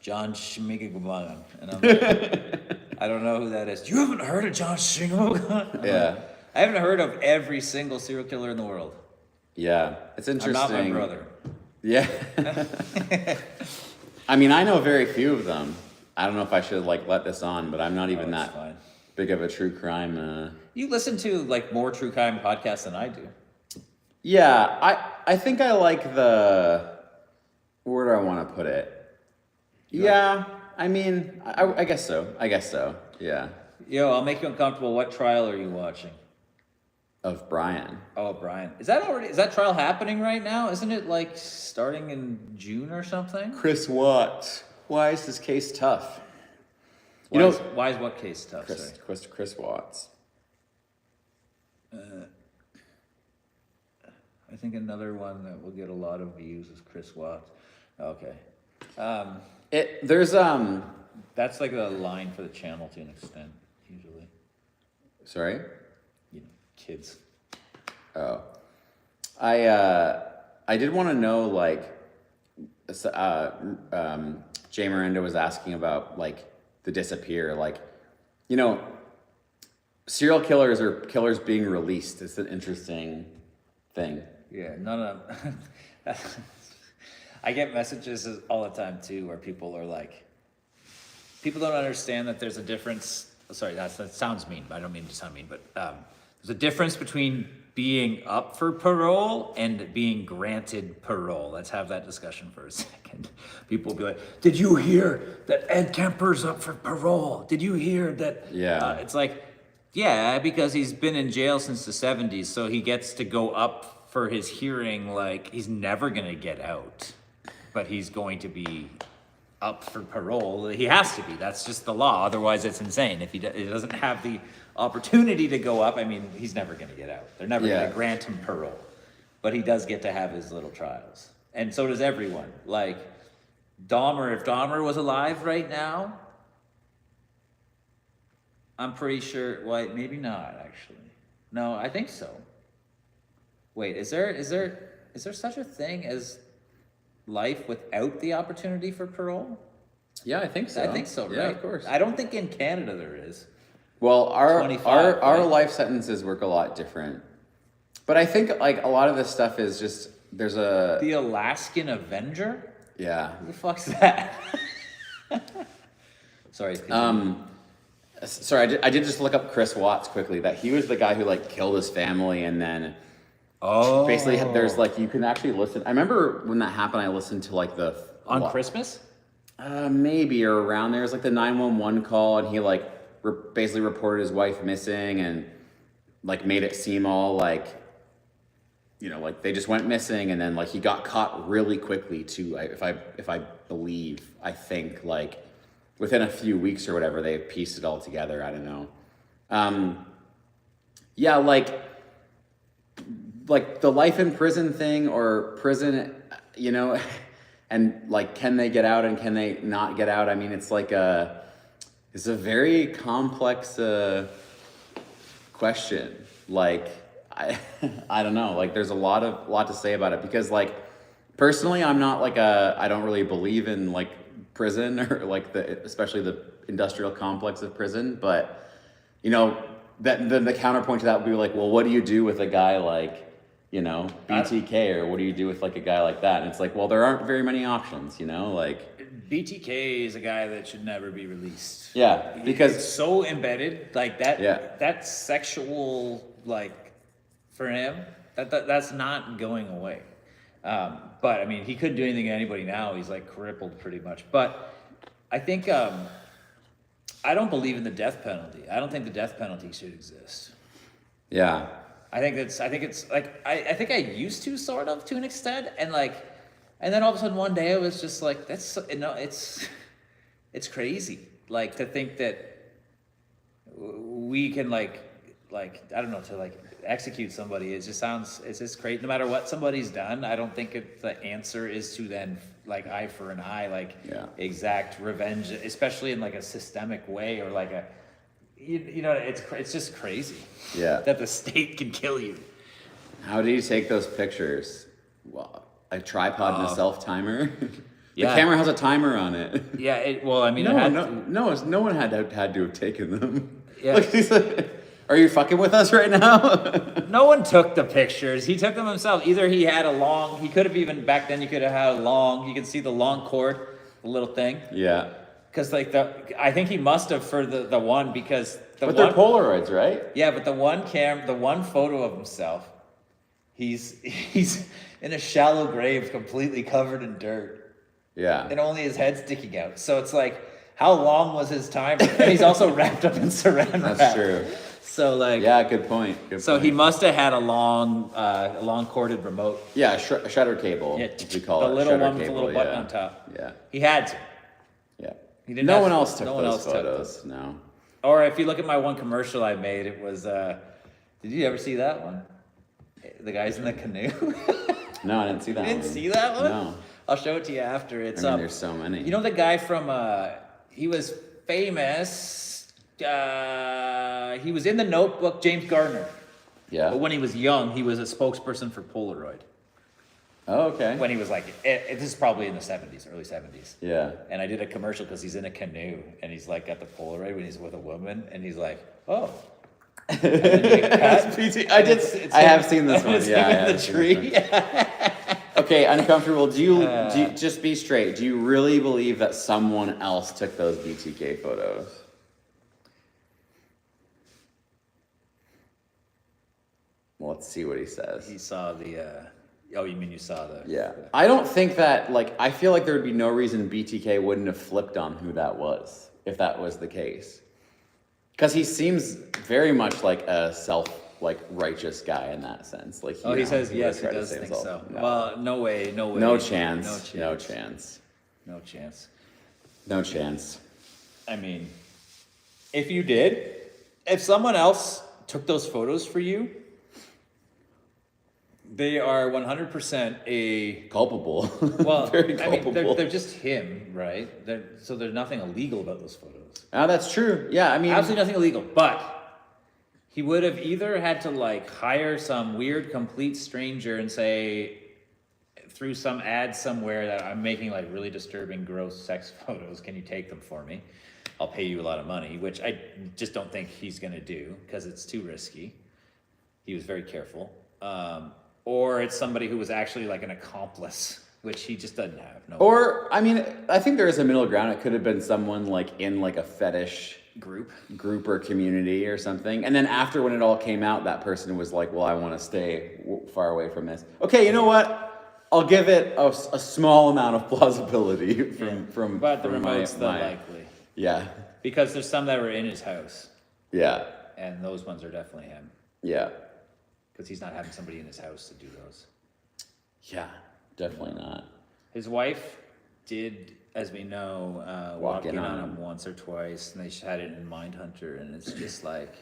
John Shmigagubagan? And I'm like, I don't know who that is. You haven't heard of John Shmigagubagan? Yeah. I haven't heard of every single serial killer in the world. Yeah, it's interesting. I'm not my brother. Yeah. I mean, I know very few of them. I don't know if I should like let this on, but I'm not even that big of a true crime. You listen to like more true crime podcasts than I do. Yeah, I think I like the, where do I want to put it? Yeah, I mean, I guess so. Yeah. Yo, I'll make you uncomfortable. What trial are you watching? Of Brian. Oh, Brian. Is that trial happening right now? Isn't it like starting in June or something? Chris Watts. Why is this case tough? Why is what case tough? Chris Watts. I think another one that will get a lot of views is Chris Watts. Okay. That's like a line for the channel to an extent, usually. Sorry? You know, kids. Oh. I did want to know, like, Jay Miranda was asking about, like, the disappear. Like, you know, serial killers or killers being released is an interesting thing. Yeah, none of I get messages all the time, too, where people are like, people don't understand that there's a difference. Sorry, that sounds mean, but I don't mean to sound mean, but there's a difference between being up for parole and being granted parole. Let's have that discussion for a second. People will be like, did you hear that Ed Kemper's up for parole? Did you hear that? Yeah. It's like, yeah, because he's been in jail since the 70s, so he gets to go up for his hearing. Like, he's never going to get out, but he's going to be up for parole. He has to be. That's just the law. Otherwise, it's insane. If he doesn't have the opportunity to go up, I mean, he's never going to get out. They're never going to grant him parole. But he does get to have his little trials. And so does everyone. Like, Dahmer, if Dahmer was alive right now, I'm pretty sure, well, maybe not, actually. No, I think so. Wait, is there such a thing as life without the opportunity for parole? Yeah, I think so. I think so, right? Yeah, of course. I don't think in Canada there is. Well, our 25, right? life sentences work a lot different. But I think like a lot of this stuff is just The Alaskan Avenger? Yeah. Who the fuck's that? Sorry. Sorry, I did just look up Chris Watts quickly. That he was the guy who like killed his family and then basically there's like you can actually listen. I remember when that happened. I listened to like on Christmas. Maybe or around there. It was like the 911 call, and he like basically reported his wife missing and like made it seem all like, you know, like they just went missing, and then like he got caught really quickly too. If I believe, I think like within a few weeks or whatever, they pieced it all together. I don't know. Yeah, like the life in prison thing or prison, you know, and like, can they get out and can they not get out? I mean, it's like it's a very complex question. Like, I don't know. Like, there's a lot to say about it because, like, personally, I'm not like I don't really believe in like prison or like especially the industrial complex of prison. But you know, that the counterpoint to that would be like, well, what do you do with a guy like, you know, BTK, or what do you do with like a guy like that? And it's like, well, there aren't very many options, you know, like. BTK is a guy that should never be released. Yeah, because it's so embedded, like that. Yeah. That sexual, like, for him, that's not going away. But I mean, he couldn't do anything to anybody now. He's like crippled pretty much. But I think I don't believe in the death penalty. I don't think the death penalty should exist. Yeah. I think it's like I think I used to sort of to an extent, and then all of a sudden one day I was just like, it's crazy, like to think that we can like I don't know, to like execute somebody. It just sounds, it's just crazy. No matter what somebody's done, I don't think the answer is to then like eye for an eye, like exact revenge, especially in like a systemic way, or like a, you know, it's just crazy. Yeah. That the state can kill you. How do you take those pictures? Well, a tripod and a self-timer? The Yeah. camera has a timer on it. Yeah, well, I mean, No one had to have taken them. Yeah. Look, he's like, are you fucking with us right now? no one took the pictures. He took them himself. Either he had a long, he could have even, back then you could have had a long, you can see the long cord, the little thing. Yeah. Because like I think he must have for the one, because But they're Polaroids, right? Yeah, but the one photo of himself, he's in a shallow grave completely covered in dirt. Yeah. And only his head sticking out. So it's like, how long was his time? And he's also wrapped up in saran wrap. That's true. So like, yeah, good point. So he must have had a long corded remote. Yeah, a shutter cable. Yeah, as we call the it. little Shutter one with the cable, little button on top. Yeah. He had to. Yeah. He didn't. No have one to- else took no one those else took photos. them. No. Or if you look at my one commercial I made, it was. Did you ever see that one? The guys in the canoe. No, I didn't see that You one. didn't see that one? No. I'll show it to you after. It's I mean, there's so many. You know the guy from he was famous. He was in The Notebook, James Gardner. Yeah. But when he was young, he was a spokesperson for Polaroid. Oh, okay. When he was like, this is probably in the 70s, early 70s. Yeah. And I did a commercial because he's in a canoe and he's like got the Polaroid when he's with a woman and he's like, oh. And then you get cut, I did. I have seen this one. It's Yeah. him I in the have seen tree. this one. Okay, uncomfortable. Do you just be straight? Do you really believe that someone else took those BTK photos? Well, let's see what he says. He saw the. Oh, you mean you saw the? Yeah. I don't think that, like, I feel like there would be no reason BTK wouldn't have flipped on who that was, if that was the case. Because he seems very much like a righteous guy in that sense. Like, He says yes, he would try to does save think himself. so. No. Well, no way. No chance. No chance. No chance. No chance. I mean, if someone else took those photos for you, they are 100% a Culpable. well. Very I mean, culpable. they're just him, right? So there's nothing illegal about those photos. Oh, that's true. Yeah, I mean, Absolutely nothing illegal, but he would have either had to like hire some weird complete stranger and say through some ad somewhere that I'm making like really disturbing, gross sex photos. Can you take them for me? I'll pay you a lot of money, which I just don't think he's going to do because it's too risky. He was very careful. Or it's somebody who was actually like an accomplice, which he just doesn't have. No. or, I mean, I think there is a middle ground. It could have been someone like in like a fetish group or community or something. And then after when it all came out, that person was like, well, I want to stay far away from this. Okay, you know what? I'll give it a small amount of plausibility from But the from remote's the my- likely. Yeah. Because there's some that were in his house, Yeah. and those ones are definitely him. Yeah. Because he's not having somebody in his house to do those. Yeah. Definitely not. His wife did, as we know, walk in on him once or twice, and they had it in Mindhunter, and it's just like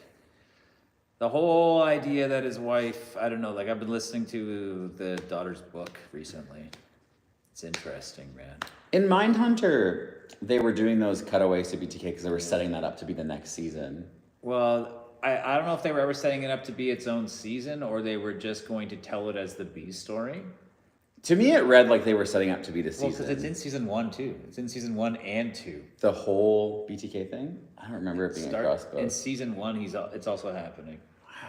the whole idea that his wife, I don't know, like I've been listening to the daughter's book recently. It's interesting, man. In Mindhunter, they were doing those cutaways to BTK because they were setting that up to be the next season. Well, I don't know if they were ever setting it up to be its own season or they were just going to tell it as the B story. To me, it read like they were setting up to be the season. Well, because it's in season 1 too. It's in season 1 and 2. The whole BTK thing? I don't remember it being across both. In season 1, it's also happening.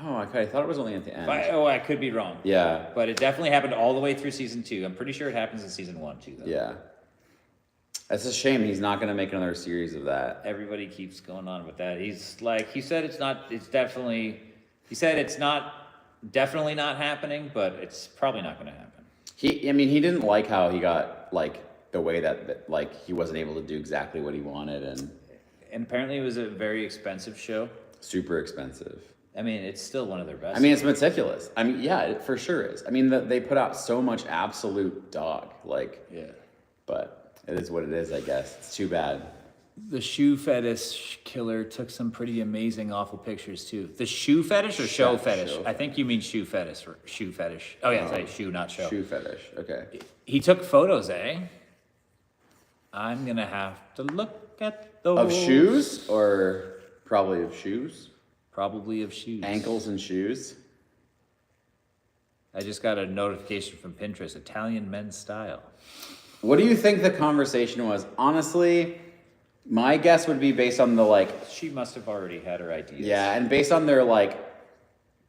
Oh, okay. I thought it was only at the end. I could be wrong. Yeah. But it definitely happened all the way through season 2. I'm pretty sure it happens in season 1 too, though. Yeah. It's a shame he's not going to make another series of that. Everybody keeps going on with that. He's like, he said it's definitely not happening, but it's probably not going to happen. He didn't like how he got, like, the way that like, he wasn't able to do exactly what he wanted, And apparently it was a very expensive show. super expensive. I mean, it's still one of their best. I mean, it's meticulous. I mean, yeah, it for sure is. I mean, they put out so much absolute dog, like, yeah. but it is what it is, I guess. It's too bad. The shoe fetish killer took some pretty amazing, awful pictures too. The shoe fetish or show fetish? show I think you mean shoe fetish. Shoe fetish. Oh yeah, sorry, shoe, not show. Shoe fetish. Okay. He took photos, eh? I'm gonna have to look at those. Of shoes or probably of shoes? Probably of shoes. Ankles and shoes. I just got a notification from Pinterest. Italian men's style. What do you think the conversation was? Honestly, my guess would be based on the like. She must have already had her ideas. Yeah, and based on their like,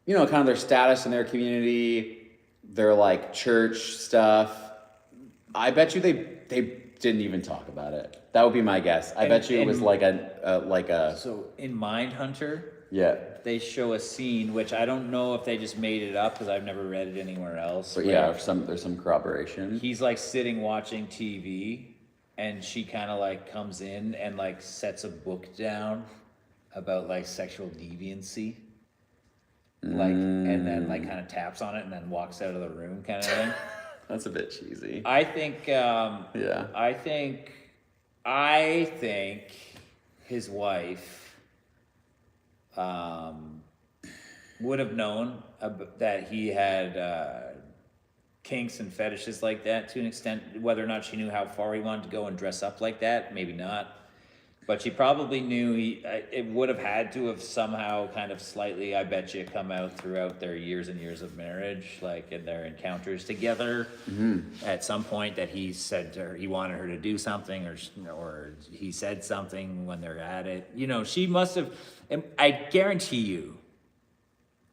you know, kind of their status in their community, their like church stuff. I bet you they didn't even talk about it. That would be my guess. I bet you it was like a. So in Mindhunter, Yeah. they show a scene which I don't know if they just made it up because I've never read it anywhere else. But yeah, there's some corroboration. He's like sitting watching TV, and she kind of like comes in and like sets a book down about like sexual deviancy, like, and then like kind of taps on it and then walks out of the room, kind of thing. That's a bit cheesy. I think. Yeah. I think his wife would have known that he had kinks and fetishes like that to an extent. Whether or not she knew how far he wanted to go and dress up like that, maybe not. But she probably knew it would have had to have somehow kind of slightly, I bet you, come out throughout their years and years of marriage, like in their encounters together. At some point that he said to her, he wanted her to do something, or he said something when they're at it. You know, she must have, and I guarantee you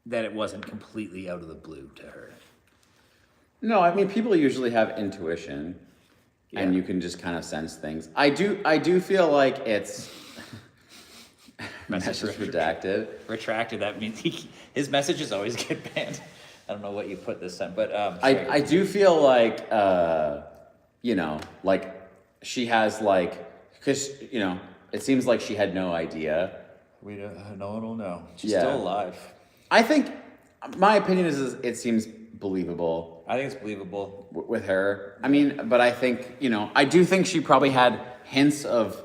that it wasn't completely out of the blue to her. No, I mean people usually have intuition. Yeah. And you can just kind of sense things. I do feel like it's message redacted. Retracted, that means his messages always get banned. I don't know what you put this time, but I do feel like you know, like she has like, because you know, it seems like she had no idea. We don't, no one will know. She's Yeah. still alive. I think my opinion is it seems believable. I think it's believable. With her. I mean, but I think, you know, I do think she probably had hints of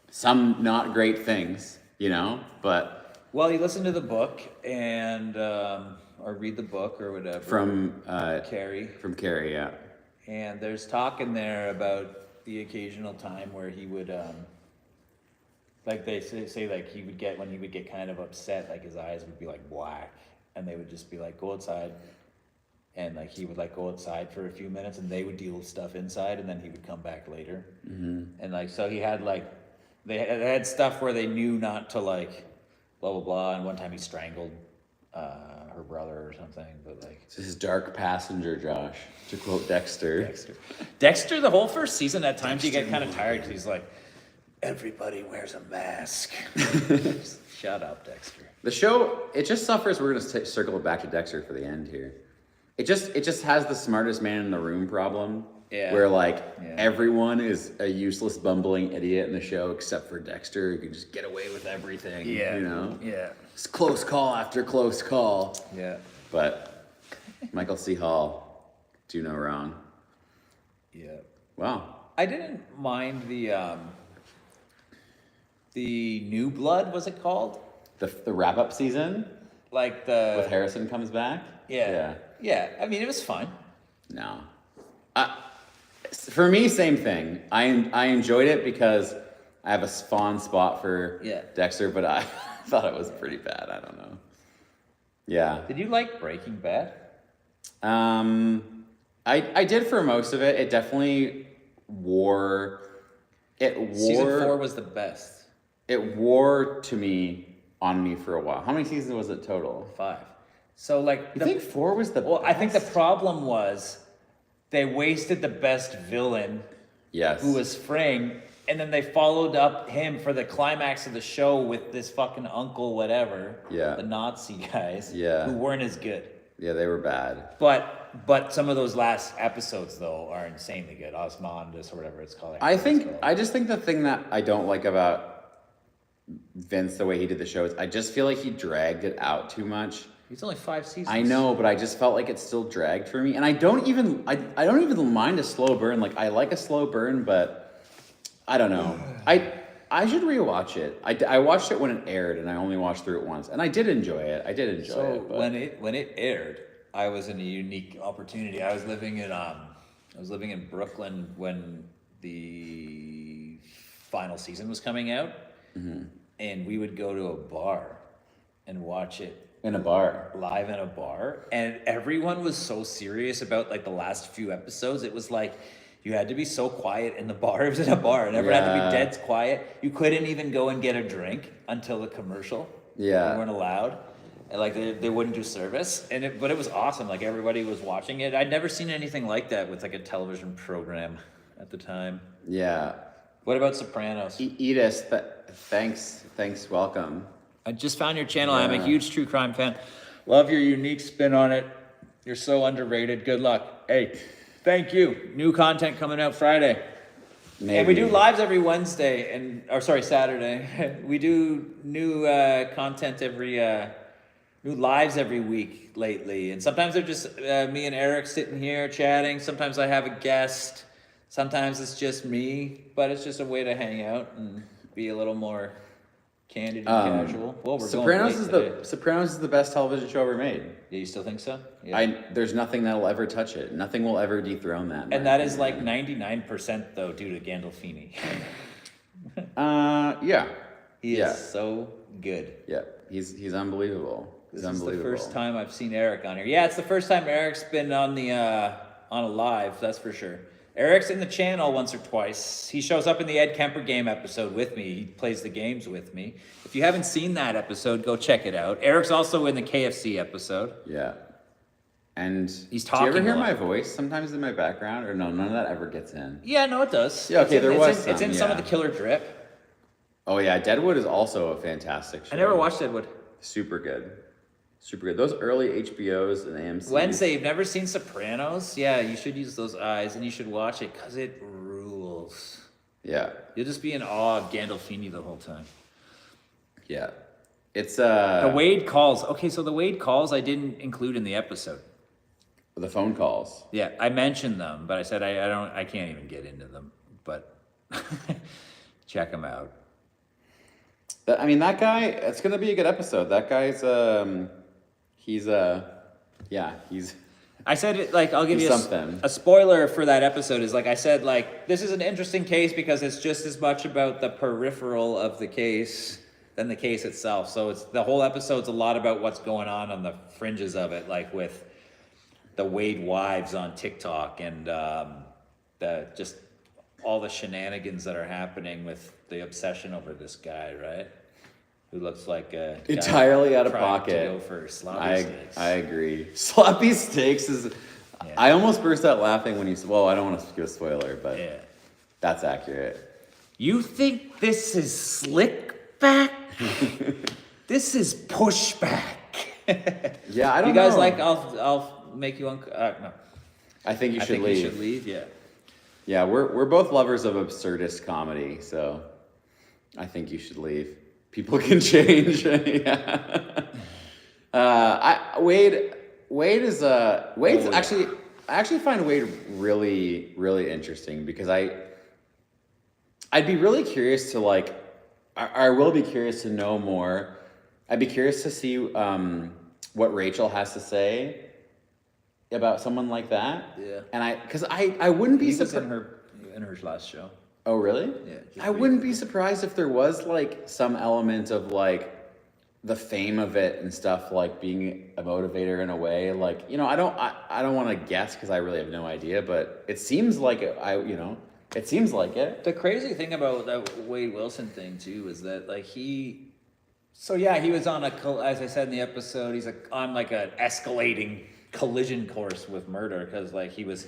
some not great things, you know, but. Well, you listen to the book and, or read the book or whatever. From Carrie. From Carrie, yeah. And there's talk in there about the occasional time where he would, like they say like he would get, when he would get kind of upset, like his eyes would be like black and they would just be like, go outside. And like he would like go outside for a few minutes and they would deal with stuff inside and then he would come back later. And like, so he had like, they had stuff where they knew not to like blah, blah, blah. And one time he strangled her brother or something, but like. This is dark passenger, Josh, to quote Dexter. Dexter, the whole first season, at times you get kind of tired because he's like, everybody wears a mask. Shut up, Dexter. The show, it just suffers, we're going to circle it back to Dexter for the end here. It just has the smartest man in the room problem. Yeah. Where like everyone is a useless bumbling idiot in the show except for Dexter who can just get away with everything. Yeah. You know? Yeah. It's close call after close call. Yeah. But Michael C. Hall, do no wrong. Yeah. Wow. I didn't mind the New Blood, was it called? The wrap up season Like the with Harrison comes back. Yeah. I mean, it was fun. No. For me, same thing. I enjoyed it because I have a fond spot for Dexter, but I thought it was pretty bad. I don't know. Yeah. Did you like Breaking Bad? I did for most of it. It definitely wore. Season 4 was the best. It wore on me for a while. How many seasons was it total? 5. So like, You think 4 was the well, best? I think the problem was they wasted the best villain, Yes. who was Fring, and then they followed up him for the climax of the show with this fucking uncle whatever, Yeah. the Nazi guys, Yeah. who weren't as good. Yeah, they were bad. But some of those last episodes though are insanely good. Osmondus or whatever it's called. I just think the thing that I don't like about Vince, the way he did the show, is I just feel like he dragged it out too much. It's only 5 seasons. I know, but I just felt like it still dragged for me. And I don't even mind a slow burn. Like I like a slow burn, but I don't know. I I should rewatch it. I watched it when it aired, and I only watched through it once, and I did enjoy it. So But when it aired, I was in a unique opportunity. I was living in Brooklyn when the final season was coming out, and we would go to a bar and watch it in a bar. live in a bar, and everyone was so serious about like the last few episodes. It was like you had to be so quiet in the bar. It was in a bar, and everyone had to be dead quiet. You couldn't even go and get a drink until the commercial. Yeah. You weren't allowed. And like they wouldn't do service, but it was awesome. Like everybody was watching it. I'd never seen anything like that with like a television program at the time. Yeah. What about Sopranos? Edith, thanks, welcome. I just found your channel. I'm a huge true crime fan. Love your unique spin on it. You're so underrated. Good luck. Hey, thank you. New content coming out Friday. Maybe. And we do lives every Wednesday Saturday. We do new content new lives every week lately. And sometimes they're just me and Eric sitting here chatting. Sometimes I have a guest. Sometimes it's just me, but it's just a way to hang out and be a little more candid and casual. Well, we're Sopranos going late today. Sopranos is the best television show ever made. Yeah, you still think so? Yeah. There's nothing that'll ever touch it. Nothing will ever dethrone that. And that is like 99% though due to Gandolfini. Yeah. He Yeah. is so good. Yeah. He's unbelievable. This is the first time I've seen Eric on here. Yeah, it's the first time Eric's been on a live, that's for sure. Eric's in the channel once or twice. He shows up in the Ed Kemper game episode with me. He plays the games with me. If you haven't seen that episode, go check it out. Eric's also in the KFC episode. Yeah. And he's do talking you ever hear a lot. my voice sometimes in my background? Or no, none of that ever gets in. Yeah, no, it does. Yeah, okay, It's in some of the Killer Drip. Oh yeah, Deadwood is also a fantastic show. I never watched Deadwood. Super good. Super good. Those early HBOs and AMC. Wednesday, you've never seen Sopranos? Yeah, you should use those eyes and you should watch it because it rules. Yeah. You'll just be in awe of Gandolfini the whole time. Yeah. It's The Wade calls. Okay, so the Wade calls I didn't include in the episode. the phone calls. Yeah, I mentioned them, but I said I can't even get into them. But check them out. I mean, that guy, it's going to be a good episode. That guy's, he's I said it like I'll give He's you something. a spoiler for that episode is like I said like this is an interesting case because it's just as much about the peripheral of the case than the case itself. So it's the whole episode's a lot about what's going on the fringes of it, like with the Wade wives on TikTok and the just all the shenanigans that are happening with the obsession over this guy, right? Who looks like a guy entirely out of trying pocket. to go for sloppy steaks. I agree. Sloppy steaks is. Yeah. I almost burst out laughing when you. Well, I don't want to give a spoiler, but Yeah. that's accurate. You think this is slick back? This is pushback. Yeah, I don't You guys know. like I'll make you no. I think you I should think leave. you should leave. Yeah. Yeah, we're both lovers of absurdist comedy, so I think you should leave. People can change. Yeah. Wade is Wade's actually I actually find Wade really really interesting because I'd be really curious to like I will be curious to know more. I'd be curious to see what Rachel has to say about someone like that. Yeah. And because I wouldn't be He was surprised. in her last show. Oh, really? Yeah, just I wouldn't be surprised if there was like some element of like the fame of it and stuff, like being a motivator in a way. Like, you know, I don't want to guess because I really have no idea, but it seems like it seems like it. The crazy thing about that Wade Wilson thing too is that like so yeah, he was on as I said in the episode, he's on like an escalating collision course with murder because like he was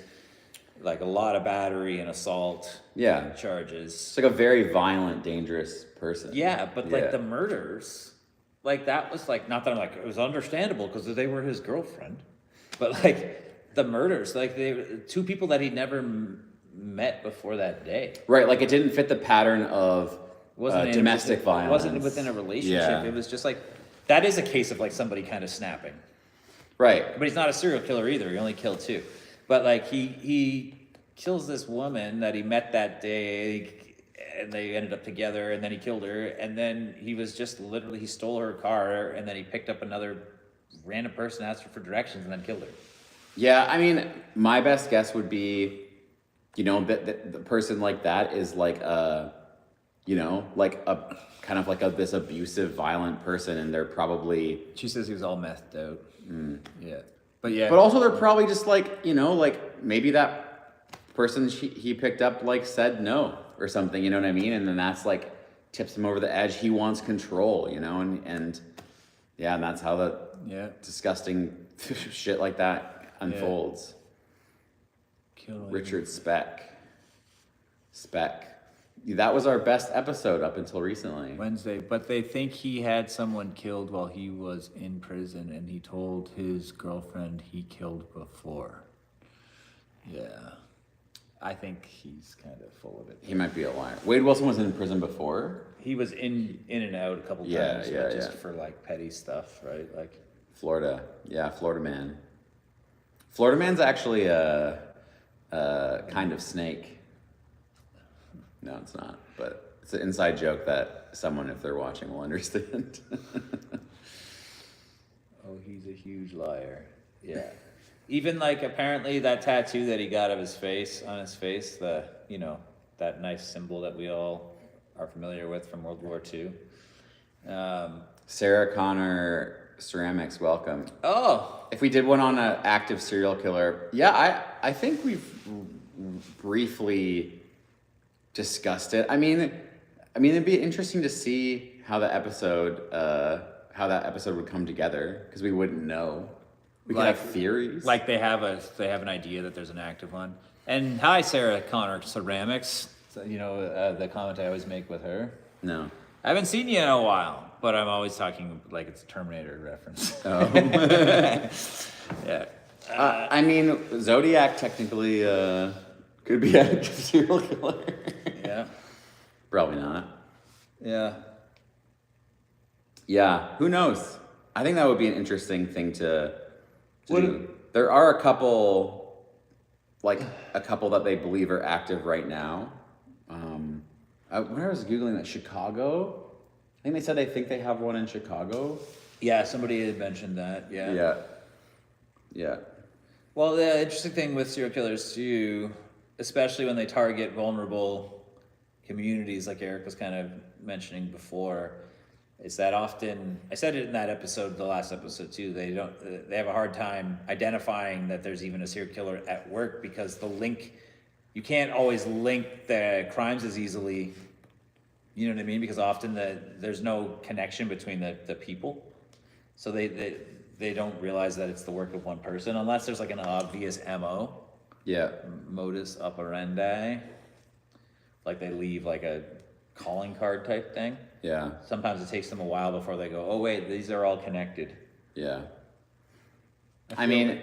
like a lot of battery and assault charges. It's like a very violent, dangerous person. Yeah, but like the murders, like that was like not that I'm like it was understandable because they were his girlfriend, but like the murders, like they two people that he never met before that day. Right, like it didn't fit the pattern of domestic violence. It wasn't within a relationship. Yeah. It was just like that is a case of like somebody kind of snapping. Right. But he's not a serial killer either. He only killed two. But like he kills this woman that he met that day, and they ended up together, and then he killed her, and then he was just literally, he stole her car, and then he picked up another random person, asked her for directions, and then killed her. Yeah, I mean, my best guess would be, you know, that the person like that is like a, you know, like a kind of like this abusive, violent person, and they're probably. She says he was all methed out. Yeah, but yeah. But also, they're probably just like, you know, like maybe that person he picked up like said no or something, you know what I mean? And then that's like tips him over the edge. He wants control, you know, and yeah, and that's how the disgusting shit like that unfolds. Richard Speck. That was our best episode up until recently. Wednesday, but they think he had someone killed while he was in prison, and he told his girlfriend he killed before. Yeah. I think he's kind of full of it. He might be a liar. Wade Wilson was in prison before? He was in and out a couple times, but just for like petty stuff, right? Like Florida. Yeah, Florida man. Florida man's actually a kind of snake. No, it's not. But it's an inside joke that someone, if they're watching, will understand. Oh, he's a huge liar. Yeah. Even like apparently that tattoo that he got on his face, the, you know, that nice symbol that we all are familiar with from World War II. Sarah Connor Ceramics, welcome. Oh, if we did one on an active serial killer, I think we've briefly discussed it. I mean, it'd be interesting to see how that episode would come together, because we wouldn't know. We could have theories. Like they have an idea that there's an active one. And hi, Sarah Connor Ceramics. So, you know, the comment I always make with her. No. I haven't seen you in a while, but I'm always talking like it's a Terminator reference. Oh. Yeah. I mean, Zodiac technically could be a serial killer. Yeah. Probably not. Yeah. Yeah. Who knows? I think that would be an interesting thing to do. There are a couple that they believe are active right now. When I was Googling that, Chicago, I think they said they think they have one in Chicago. Yeah, somebody had mentioned that. Yeah. Yeah. Well, the interesting thing with serial killers too, especially when they target vulnerable communities, like Eric was kind of mentioning before, is that often, I said it in that episode, the last episode too, they have a hard time identifying that there's even a serial killer at work, because you can't always link the crimes as easily, you know what I mean? Because often there's no connection between the people. So they don't realize that it's the work of one person, unless there's like an obvious MO. Yeah. Modus operandi. Like they leave like a calling card type thing. Yeah. Sometimes it takes them a while before they go, oh wait, these are all connected. Yeah. I mean,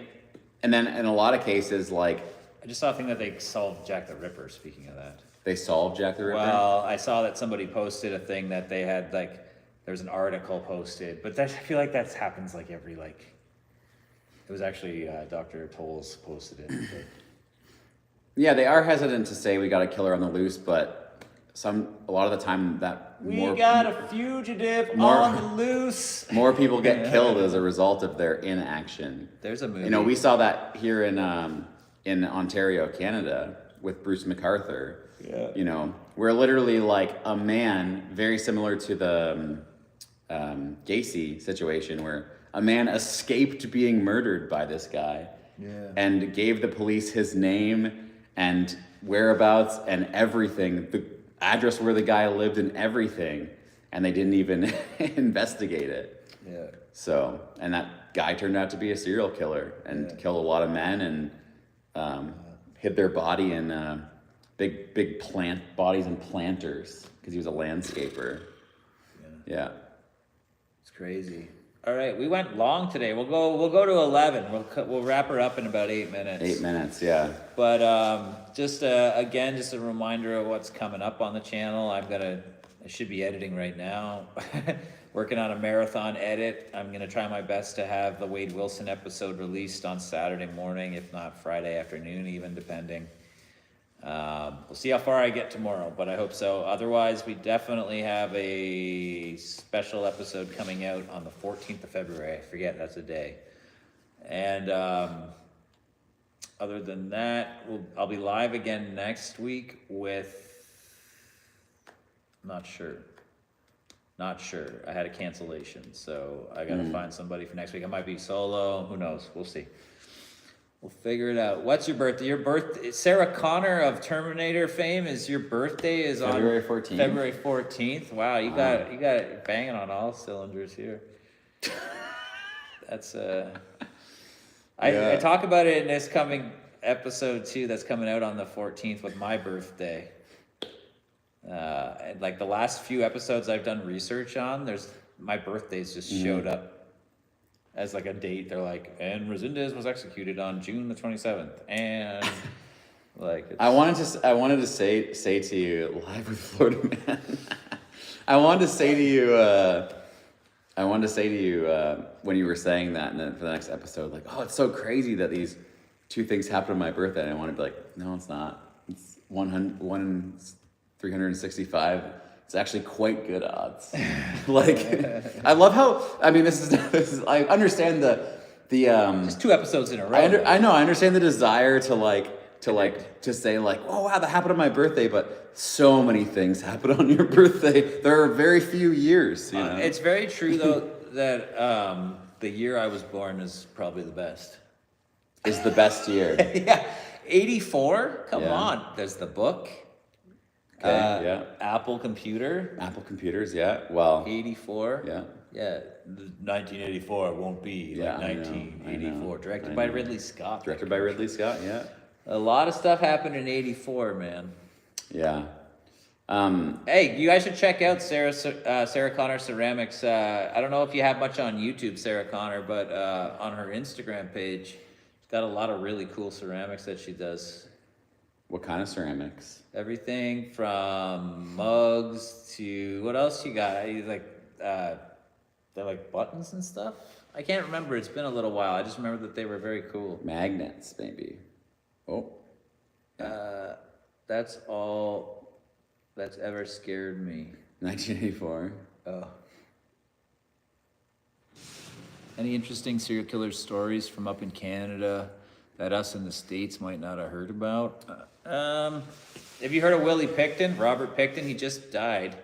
and then in a lot of cases, like, I just saw a thing that they solved Jack the Ripper, speaking of that. they solved Jack the Ripper? Well, I saw that somebody posted a thing that they had, like, there was an article posted, but I feel like that happens like every, like, it was actually Dr. Tolles posted it. But. Yeah, they are hesitant to say we got a killer on the loose, but a lot of the time got a fugitive on the loose. More people get killed as a result of their inaction. There's a movie. You know, we saw that here in Ontario, Canada, with Bruce MacArthur. Yeah. You know, where literally like a man, very similar to the Gacy situation, where a man escaped being murdered by this guy. Yeah. And gave the police his name and whereabouts and everything, the address where the guy lived and everything, and they didn't even investigate it. Yeah. So, and that guy turned out to be a serial killer and killed a lot of men and hid their body in big plant bodies and planters because he was a landscaper. Yeah. It's crazy. All right, we went long today. We'll go to 11. We'll wrap her up in about 8 minutes. 8 minutes, yeah. But just again, just a reminder of what's coming up on the channel. I should be editing right now. Working on a marathon edit. I'm gonna try my best to have the Wade Wilson episode released on Saturday morning, if not Friday afternoon, even depending. We'll see how far I get tomorrow, but I hope so. Otherwise, we definitely have a special episode coming out on the 14th of February. I forget, that's a day. And other than that, I'll be live again next week with, not sure. I had a cancellation, so I gotta find somebody for next week. I might be solo, who knows, we'll see. We'll figure it out. What's your birthday? Your birthday, Sarah Connor of Terminator fame, is your birthday is February on 14th. February 14th. Wow, you got it banging on all cylinders here. That's I talk about it in this coming episode too. That's coming out on the 14th with my birthday. And like the last few episodes I've done research on, my birthdays just showed up as like a date. They're like, and Resendez was executed on June the 27th, and like I wanted to say to you, live with Florida Man. I wanted to say to you when you were saying that, and then for the next episode, like, oh, it's so crazy that these two things happened on my birthday. And I want to be like, no, it's not. It's 1 in 365. It's actually quite good odds. Like, I love how. I mean, this is. I understand the just 2 episodes in a row. I know. I understand the desire to say like, oh wow, that happened on my birthday, but so many things happen on your birthday. There are very few years. You know? It's very true though that the year I was born is probably the best. Is the best year. Yeah, 84. Come Yeah. on. There's the book. Okay. Yeah. Apple computer. Apple computers. Yeah. Well. 84. Yeah. Yeah. 1984 won't be Yeah, like I know, 1984. Directed I by know. Ridley Scott. Directed by Ridley Scott. Yeah. A lot of stuff happened in 84, man. Yeah. Hey, you guys should check out Sarah Connor Ceramics. I don't know if you have much on YouTube, Sarah Connor, but on her Instagram page, she's got a lot of really cool ceramics that she does. What kind of ceramics? Everything from mugs to what else you got? They're like buttons and stuff. I can't remember. It's been a little while. I just remember that they were very cool. Magnets, maybe. Oh. That's all that's ever scared me. 1984. Oh. Any interesting serial killer stories from up in Canada that us in the States might not have heard about? Have you heard of Willie Picton? Robert Picton, he just died.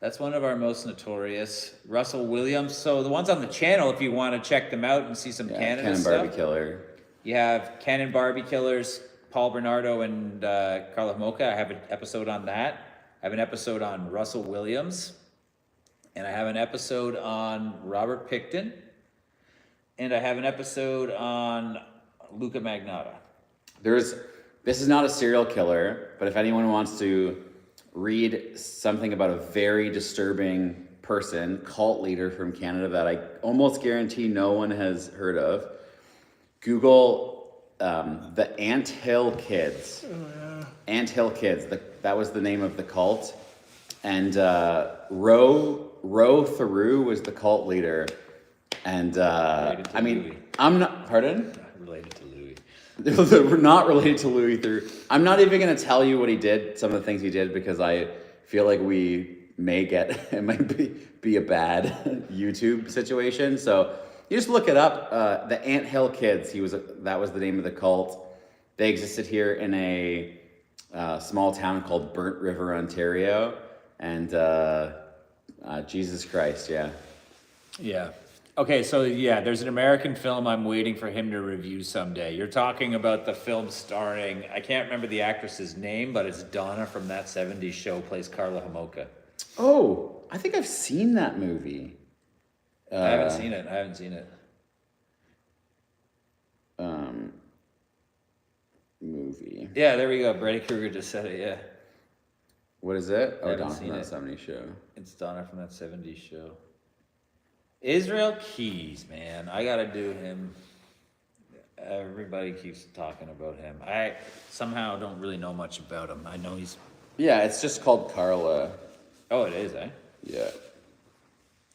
That's one of our most notorious. Russell Williams. So the ones on the channel, if you want to check them out and see some Canada Ken and stuff. Barbie Killer. You have Ken and Barbie Killers, Paul Bernardo and Carla Mocha. I have an episode on that. I have an episode on Russell Williams. And I have an episode on Robert Picton. And I have an episode on Luca Magnotta. This is not a serial killer, but if anyone wants to read something about a very disturbing person, cult leader from Canada that I almost guarantee no one has heard of, Google the Ant Hill Kids. Ant Hill Kids, that was the name of the cult. And Ro Theroux was the cult leader. And I mean, Louis. I'm not, pardon? Related to Louis. We're not related to Louis Theroux. I'm not even going to tell you what he did, some of the things he did, because I feel like it might be a bad YouTube situation. So you just look it up. The Ant Hill Kids, that was the name of the cult. They existed here in a small town called Burnt River, Ontario. And Jesus Christ, yeah. Yeah. Okay, so yeah, there's an American film I'm waiting for him to review someday. You're talking about the film starring, I can't remember the actress's name, but it's Donna from That 70s Show plays Carla Homolka. Oh, I think I've seen that movie. I haven't seen it. Movie. Yeah, there we go. Brady Krueger just said it, yeah. What is it? Oh, haven't Donna from seen That it. 70s Show. It's Donna from That 70s Show. Israel Keys, man. I gotta do him. Everybody keeps talking about him. I somehow don't really know much about him. I know he's... Yeah, it's just called Carla. Oh, it is, eh? Yeah.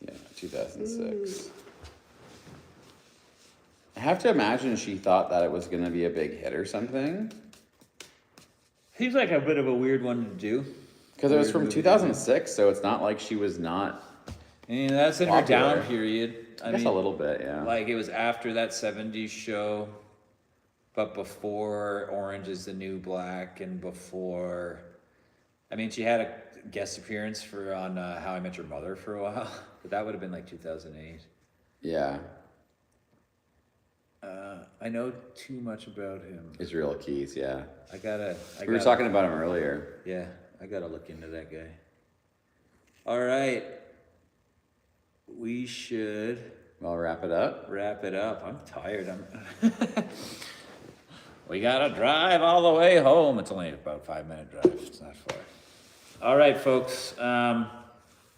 Yeah, 2006. I have to imagine she thought that it was going to be a big hit or something. Seems like a bit of a weird one to do. Because it was Weird from movie to do. 2006, so it's not like she was not. I mean, that's in her Popular. down period. I guess mean, a little bit, yeah. Like it was after that 70s show, but before Orange is the New Black and before, I mean, she had a guest appearance on How I Met Your Mother for a while, but that would have been like 2008. Yeah, I know too much about him. Israel Keys, yeah. We We were talking about him earlier. Yeah, I gotta look into that guy. All right. We should Well, wrap it up. wrap it up. I'm tired. We gotta drive all the way home. It's only about 5-minute drive. It's not far. All right, folks.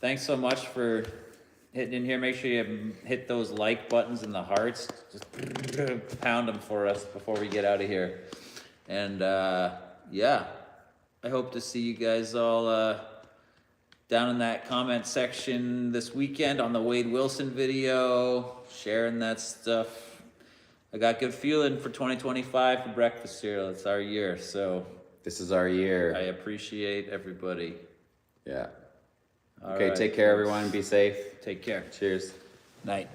Thanks so much for hitting in here. Make sure you hit those like buttons and the hearts. Just pound them for us before we get out of here. And yeah, I hope to see you guys all down in that comment section this weekend on the Wade Wilson video, sharing that stuff. I got good feeling for 2025 for breakfast cereal. It's our year, so This is our year. I appreciate everybody. Yeah. All Okay, right, take care, folks. everyone. Be safe. Take care. Cheers. Night.